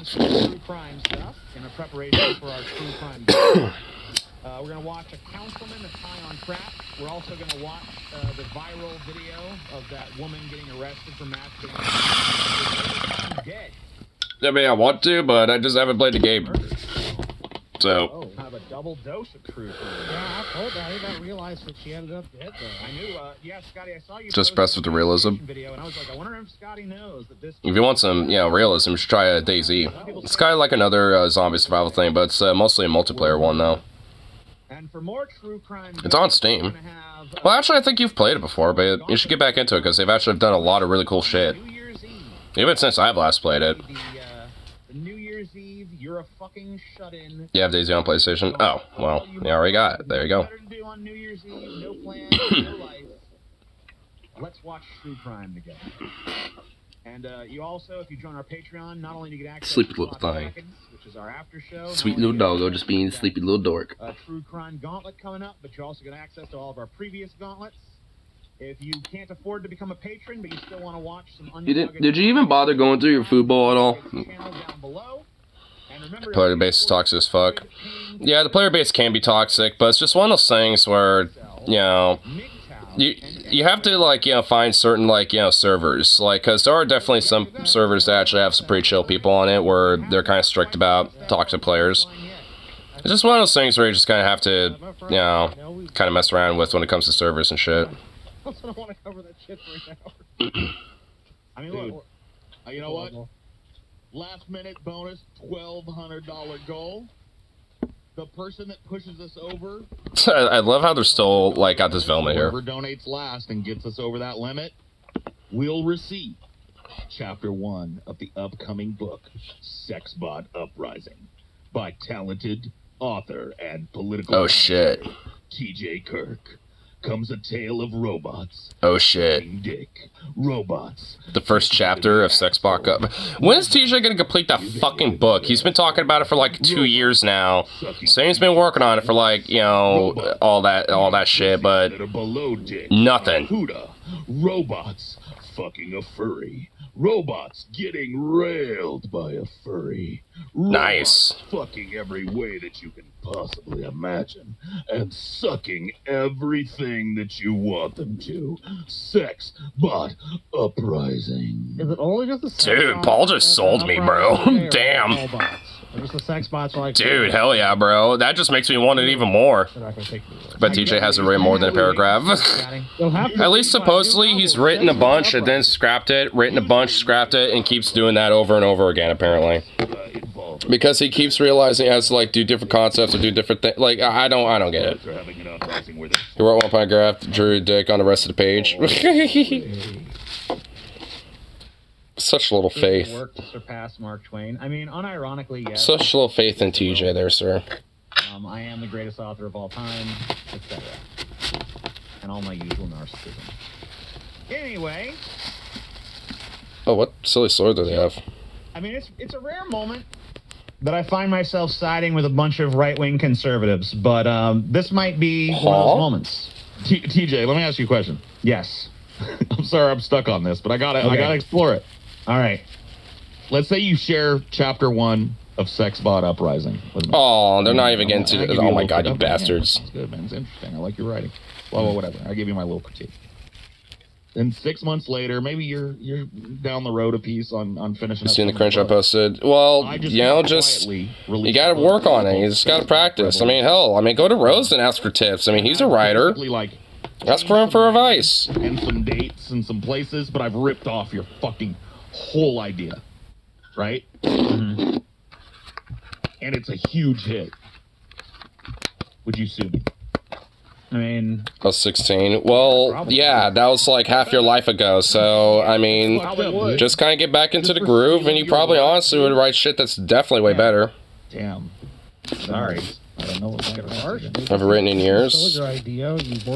True crime stuff in a preparation for our true crime game. We're going to watch a councilman that's high on crack. We're also going to watch the viral video of that woman getting arrested for masturbating. Dead. I mean, I want to, but I just haven't played the game. So. Have a double dose of true crime. Yeah, I told you. I did not realize that she ended up dead though. I knew, yeah, Scotty, I saw you. Just pressed with the realism. Video, and I was like, I wonder if Scotty knows that this. If you want some, you know, realism, you should try DayZ. It's kind of like another zombie survival thing, but it's mostly a multiplayer one, though. And for more true crime, it's on Steam. Well, actually, I think you've played it before, but you should get back into it, because they've actually done a lot of really cool shit. Even since I've last played it. The New Year's Eve, you're a fucking shut-in. You have DayZ on PlayStation? Oh, well, you already got it. There you go. Better to do on New Year's Eve, no plans, no life. Let's watch true crime together. And you also, if you join our Patreon, not only do you get access Sleepy to little thing. Seconds, which is our after show. Sweet little doggo, just being a sleepy little dork. True crime gauntlet coming up, but you also get access to all of our previous gauntlets. If you can't afford to become a patron, but you still want to watch some did you even bother going through your food bowl at all? Player base is toxic as fuck. Yeah, the player base can be toxic, but it's just one of those things where, you know, you have to, like, you know, find certain, like, you know, servers, like, because there are definitely some servers that actually have some pretty chill people on it where they're kind of strict about toxic players. It's just one of those things where you just kind of have to, you know, kind of mess around with when it comes to servers and shit. I don't want to cover that shit for an hour. I mean, look, you know what? Last minute bonus, $1,200 goal. The person that pushes us over. I love how they're still, like, got this Velma here. Whoever donates last and gets us over that limit will receive Chapter 1 of the upcoming book, Sexbot Uprising, by talented author and political. Oh shit. T.J. Kirk. Comes a tale of robots. Oh shit. Dick. Robots. The first chapter of Sexbot Up. When is TJ gonna complete that fucking book? He's been talking about it for like 2 years now. Saying he's been working on it for like, you know, all that shit, but nothing. Robots fucking a furry. Robots getting railed by a furry. Robots nice. Fucking every way that you can possibly imagine. And sucking everything that you want them to. Sex bot uprising. Is it only just the sex Dude, bots Paul just sold me, bro. Damn. Or just the sex bots are like, dude, hell yeah, bro. That just makes me want it even more. But TJ hasn't written more than a paragraph. At least supposedly he's written a bunch and then scrapped it, written a bunch, scrapped it, and keeps doing that over and over again, apparently. Because he keeps realizing he has to, like, do different concepts or do different things. Like, I don't get it. He wrote one paragraph, drew a dick on the rest of the page. Such little faith. Work to surpass Mark Twain. I mean, unironically, yes. Such little faith in TJ there, sir. I am the greatest author of all time, etc. And all my usual narcissism. Anyway. Oh, what silly sword do they have? I mean, it's a rare moment that I find myself siding with a bunch of right-wing conservatives, but this might be one of those moments. TJ, let me ask you a question. Yes. I'm sorry I'm stuck on this, but I gotta explore it. All right. Let's say you share chapter 1 of Sexbot Uprising with me. Oh, they're not even getting to it. Oh my god, you bastards. That's good, man. It's interesting. I like your writing. Well, whatever. I'll give you my little critique. Then 6 months later, maybe you're down the road a piece on finishing. You seen the cringe I posted? Well, you know, just you gotta work on it. You just gotta practice. I mean, hell, go to Rose and ask for tips. I mean, he's a writer. Ask for him for advice. And some dates and some places, but I've ripped off your fucking whole idea, right? Mm-hmm. And it's a huge hit. Would you sue me? I mean, I was 16. Well, yeah, that was like half your life ago. So, I mean, just kind of get back into the groove, and you probably honestly would write shit that's definitely way better. Damn. Sorry. I don't know what's going on. I've written in years.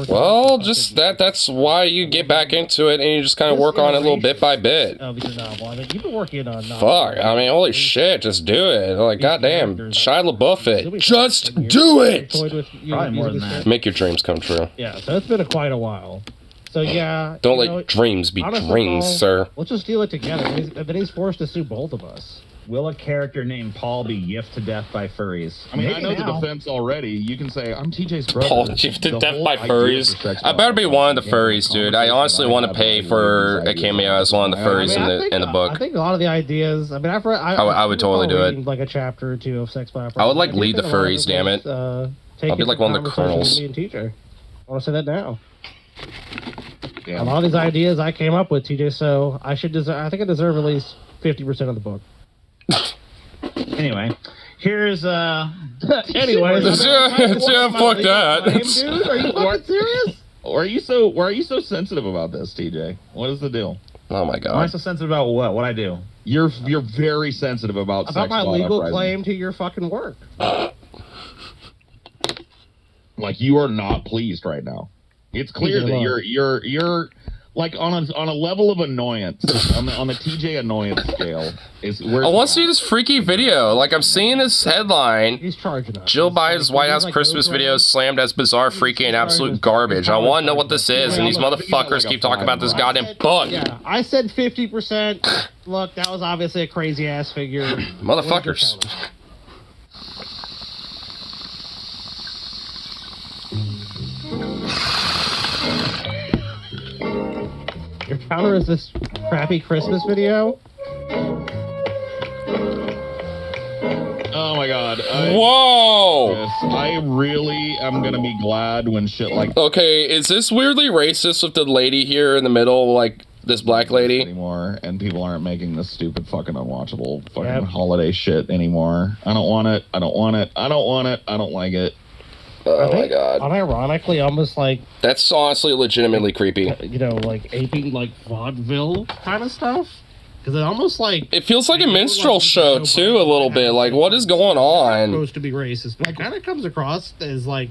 Well, just that's why you get back into it, and you just kind of work on it a little bit by bit. Of your novel. I mean, you've been working on. Fuck. I mean, holy shit, just do it. Like, goddamn, Shia LaBeouf it. Just do it! Probably more than that. Make your dreams come true. Yeah, so it's been quite a while. So yeah. Don't let dreams be dreams, sir. Let's just deal it together. Then he's forced to sue both of us. Will a character named Paul be yiffed to death by furries? I mean, I know the defense already. You can say, I'm TJ's brother. Paul yiffed to death by furries? I better be one of the furries, dude. I honestly want to pay for a cameo as one of the furries in the book. I think a lot of the ideas, I mean, I would totally do it. Like a chapter or two of Sexbot. I would like lead the furries, damn it. I'll be like one of the colonels. I want to say that now. Yeah. A lot of these ideas I came up with, TJ, so I think I deserve at least 50% of the book. Anyway, here's anyways, fuck that. Dude, are you fucking serious? Why are you so sensitive about this, TJ? What is the deal? Oh my god. Why am I so sensitive about what? What I do? You're very sensitive about my legal claim to your fucking work. Like, you are not pleased right now. It's clear that you're like on a level of annoyance on the TJ annoyance scale is where I want to see this freaky video. Like, I'm seeing this headline. He's charging us. Jill Biden's White House Christmas video slammed as bizarre, freaky, and absolute garbage. I want to know what this is, and these motherfuckers keep talking about this goddamn book. Yeah, I said 50%. Look, that was obviously a crazy ass figure. Motherfuckers. Your counter is this crappy Christmas video? Oh my god. Whoa! Yes, I really am gonna be glad when shit like... Okay, is this weirdly racist with the lady here in the middle, like this black lady? Anymore, and people aren't making this stupid fucking unwatchable fucking holiday shit anymore. I don't want it. I don't want it. I don't want it. I don't like it. Oh my god. Unironically, almost like... That's honestly legitimately creepy. You know, like aping like vaudeville kind of stuff? Because it almost like... It feels like a minstrel show, too, a little bit. Like, what is going on? Supposed to be racist. But it kind of comes across as, like,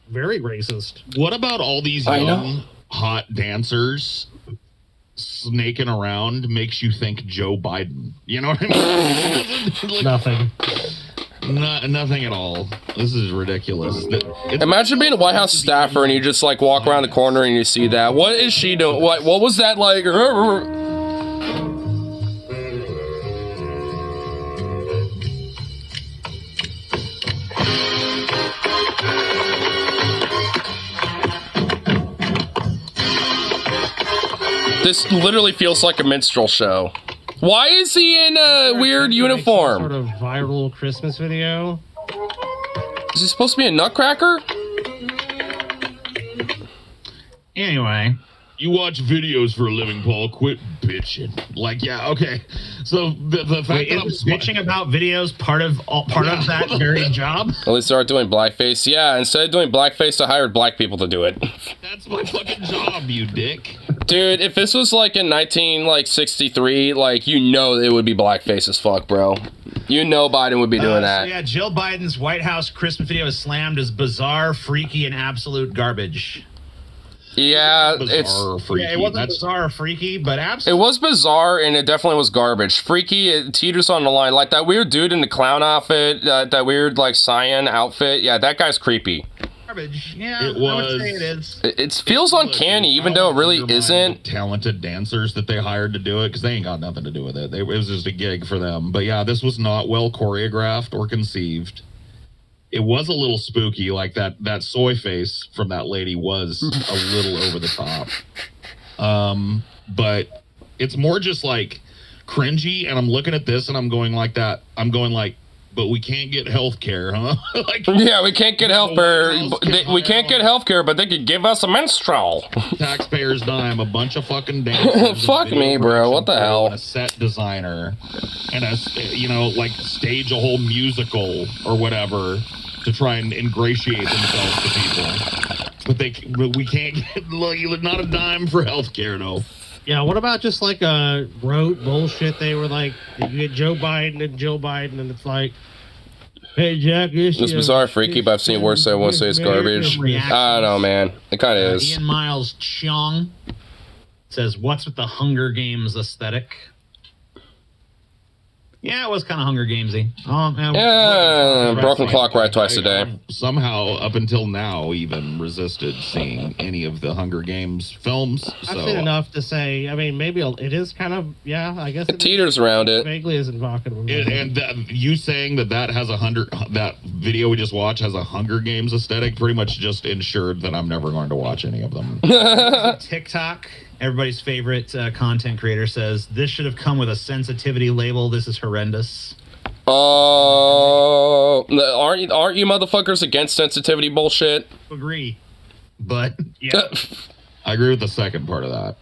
very racist. What about all these young, hot dancers snaking around makes you think Joe Biden? You know what I mean? Like, nothing. Nothing at all. This is ridiculous. Imagine being a White House staffer and you just like walk around the corner and you see that. What is she doing? What was that like? This literally feels like a minstrel show. Why is he in a weird uniform? Sort of viral Christmas video. Is he supposed to be a nutcracker? Anyway. You watch videos for a living, Paul. Quit bitching. Like, yeah, okay. So the fact that I'm bitching about videos part of that very job. At least they aren't doing blackface. Yeah, instead of doing blackface, I hired black people to do it. That's my fucking job, you dick. Dude, if this was like in 1963, like you know it would be blackface as fuck, bro. You know Biden would be doing that. So yeah, Jill Biden's White House Christmas video is slammed as bizarre, freaky, and absolute garbage. Yeah, Bizarre, freaky. Yeah, it wasn't bizarre or freaky, but it absolutely. was bizarre, and it definitely was garbage. Freaky, it teeters on the line. Like that weird dude in the clown outfit, that weird like cyan outfit. Yeah, that guy's creepy. Garbage. Yeah, It was. I would say it is. It feels uncanny, even though it really isn't. Talented dancers that they hired to do it, because they ain't got nothing to do with it. It was just a gig for them. But yeah, this was not well choreographed or conceived. It was a little spooky, like that soy face from that lady was a little over the top. But it's more just like cringy, and I'm looking at this and I'm going like, but we can't get health care, huh? Like, yeah, we can't get health care. We can't get health care, but they could give us a menstrual. Taxpayers' dime, a bunch of fucking dancers. Fuck me, bro. What the hell? And a set designer, and like stage a whole musical or whatever to try and ingratiate themselves to people. But we can't get not a dime for health care, though. Yeah, what about just like rote bullshit? They were like, you get Joe Biden and Jill Biden, and it's like, hey, Jack, it's bizarre, freaky, but I've seen worse, so I won't say it's garbage. I don't know, man. It kind of is. Ian Miles Chong says, what's with the Hunger Games aesthetic? Yeah, it was kind of Hunger Gamesy. Yeah, broken clock right twice a day. Somehow, up until now, even resisted seeing any of the Hunger Games films. I've seen enough to say, I mean, maybe it is kind of, yeah, I guess it teeters around it. Vaguely isn't evocative. And you saying that video we just watched has a Hunger Games aesthetic pretty much just ensured that I'm never going to watch any of them. TikTok. Everybody's favorite content creator says, this should have come with a sensitivity label. This is horrendous. Oh, aren't you motherfuckers against sensitivity bullshit? Agree. But, yeah. I agree with the second part of that.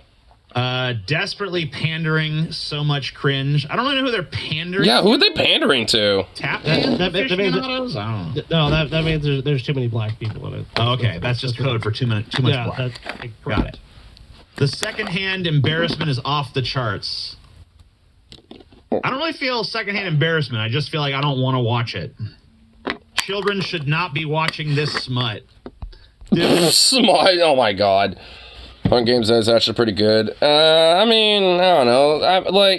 Desperately pandering, so much cringe. I don't really know who they're pandering. Yeah, who are they pandering to? Tap that means there's too many black people in it. Oh, okay, that's just code for too much black. Got it. The secondhand embarrassment is off the charts. I don't really feel secondhand embarrassment. I just feel like I don't want to watch it. Children should not be watching this smut. Smut? Oh my god. Fun Games is actually pretty good. I mean, I don't know.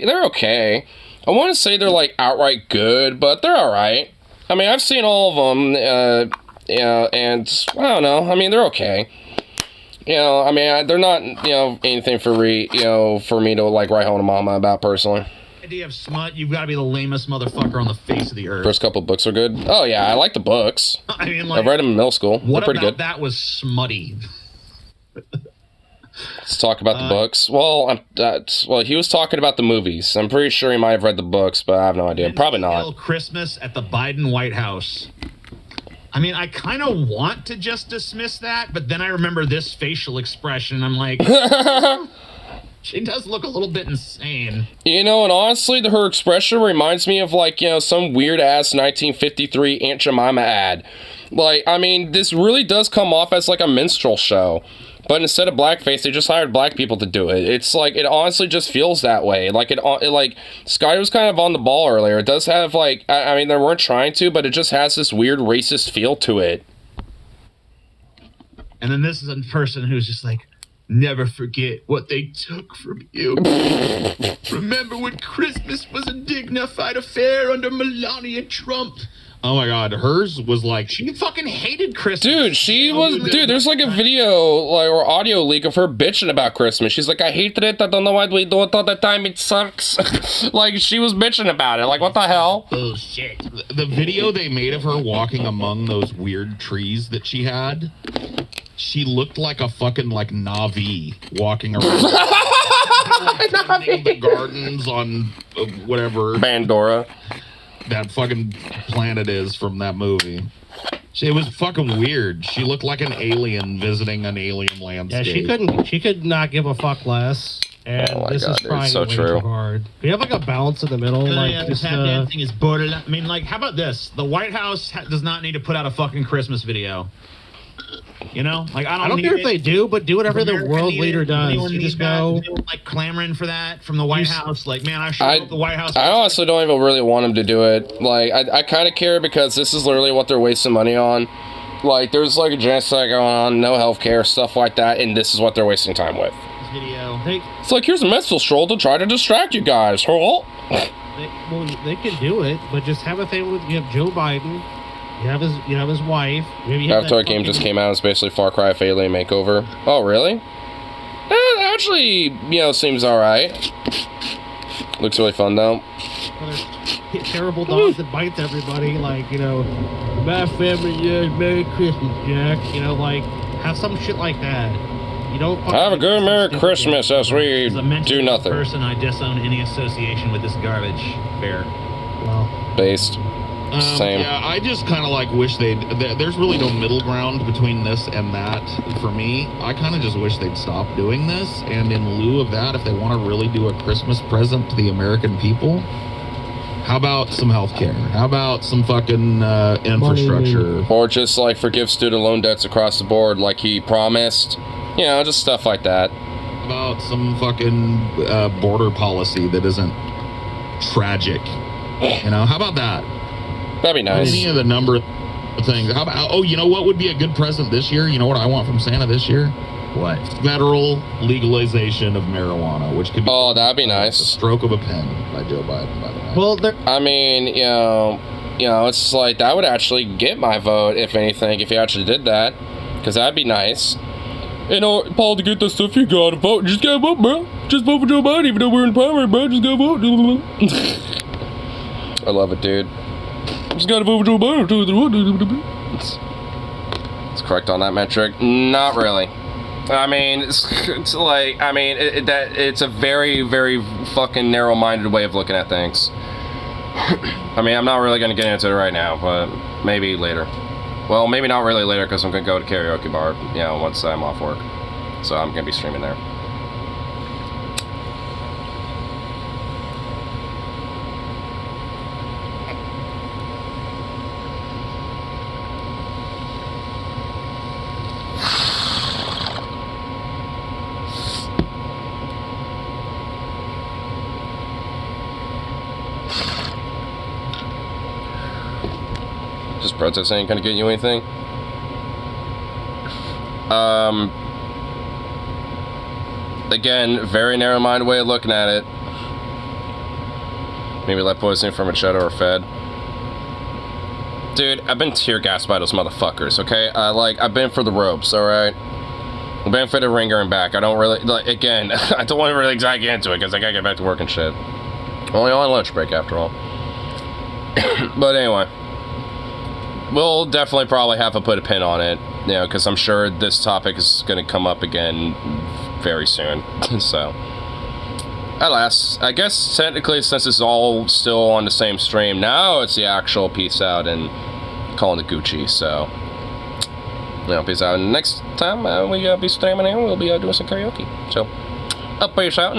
They're okay. I want to say they're like outright good, but they're alright. I mean, I've seen all of them, and I don't know. I mean, they're okay. I mean, they're not, anything for me to, like, write home to mama about, personally. Idea of smut, you've got to be the lamest motherfucker on the face of the earth. First couple books are good. Oh, yeah, I like the books. I mean, like, I've read them in middle school. They're pretty good. That was smutty? Let's talk about the books. Well, he was talking about the movies. I'm pretty sure he might have read the books, but I have no idea. Probably not. Christmas at the Biden White House. I mean, I kind of want to just dismiss that, but then I remember this facial expression, and I'm like, she does look a little bit insane. And honestly, her expression reminds me of, like, some weird-ass 1953 Aunt Jemima ad. Like, I mean, this really does come off as, like, a minstrel show. But instead of blackface, they just hired black people to do it. It's like, it honestly just feels that way. Like, Sky was kind of on the ball earlier. It does have, like, I mean, they weren't trying to, but it just has this weird racist feel to it. And then this is a person who's just like, never forget what they took from you. Remember when Christmas was a dignified affair under Melania Trump? Oh my god, hers was like, she fucking hated Christmas. Dude, there's like a video or audio leak of her bitching about Christmas. She's like, I hated it, I don't know why we do it all the time, it sucks. Like, she was bitching about it. Like, what the hell? Bullshit. The video they made of her walking among those weird trees that she had, she looked like a fucking, like, Na'vi walking around. The gardens on whatever. Pandora. That fucking planet is from that movie. It was fucking weird. She looked like an alien visiting an alien landscape. Yeah, she could not give a fuck less. And Oh my this God, is dude, trying so way true. too hard. Do you have like a balance in the middle? Like This just tap dancing is borderline. I mean, like, how about this? The White House does not need to put out a fucking Christmas video. You know, like I don't care if they do, but do whatever the world leader does. You just go like clamoring for that from the White House. Like, man, I sure hope the White House. I honestly don't even really want them to do it. Like, I kind of care because this is literally what they're wasting money on. Like, there's like a genocide going on, no healthcare, stuff like that, and this is what they're wasting time with. Video. It's like, here's a minstrel stroll to try to distract you guys. Well, they can do it, but just have a thing with you have Joe Biden, you have his wife. Maybe you have Avatar game just came out. It's basically Far Cry Alien Makeover. Oh, really? Actually, you know, seems alright. Looks really fun, though. Terrible dogs that bites everybody, like, you know, my family, yeah, Merry Christmas, Jack. You know, like, have some shit like that. You don't have a good Merry Christmas as we do nothing. Person, I disown any association with this garbage. Fair. Well, based. Same. Yeah, I just kind of like wish there's really no middle ground between this and that for me. I kind of just wish they'd stop doing this, and in lieu of that, if they want to really do a Christmas present to the American people, how about some healthcare? How about some fucking infrastructure? Or just like forgive student loan debts across the board like he promised. You know, just stuff like that. How about some fucking border policy that isn't tragic? You know, how about that? That'd be nice. Any of the number of things. How about, oh, you know what would be a good present this year? You know what I want from Santa this year? What? Federal legalization of marijuana, which could be that'd be nice. A stroke of a pen by Joe Biden, by the way. Well, I mean, you know, it's like that would actually get my vote, if anything, if he actually did that, because that'd be nice. You know, Paul, to get the stuff you gotta vote, just gotta vote, bro. Just vote for Joe Biden, even though we're in primary, bro. Just gotta vote. I love it, dude. Just gotta vote for Joe Biden. It's correct on that metric. Not really. I mean, it's like, I mean, it's a very, very fucking narrow-minded way of looking at things. I mean, I'm not really gonna get into it right now, but maybe later. Well, maybe not really later, because I'm gonna go to karaoke bar, you know, once I'm off work. So I'm gonna be streaming there. Just protesting ain't gonna get you anything. Again, very narrow-minded way of looking at it. Maybe let poisoning from a shadow or fed. Dude, I've been tear gassed by those motherfuckers, okay? I've been for the ropes, alright? I've been for the ringer and back. I don't really, like, again, I don't want to really exactly get into it, because I gotta get back to work and shit. Only on lunch break, after all. But anyway. We'll definitely probably have to put a pin on it, you know, because I'm sure this topic is going to come up again very soon. So, alas, I guess technically since it's all still on the same stream, now it's the actual peace out and calling it Gucci. So, you know, peace out. And next time we be streaming here, we'll be doing some karaoke. So, peace out.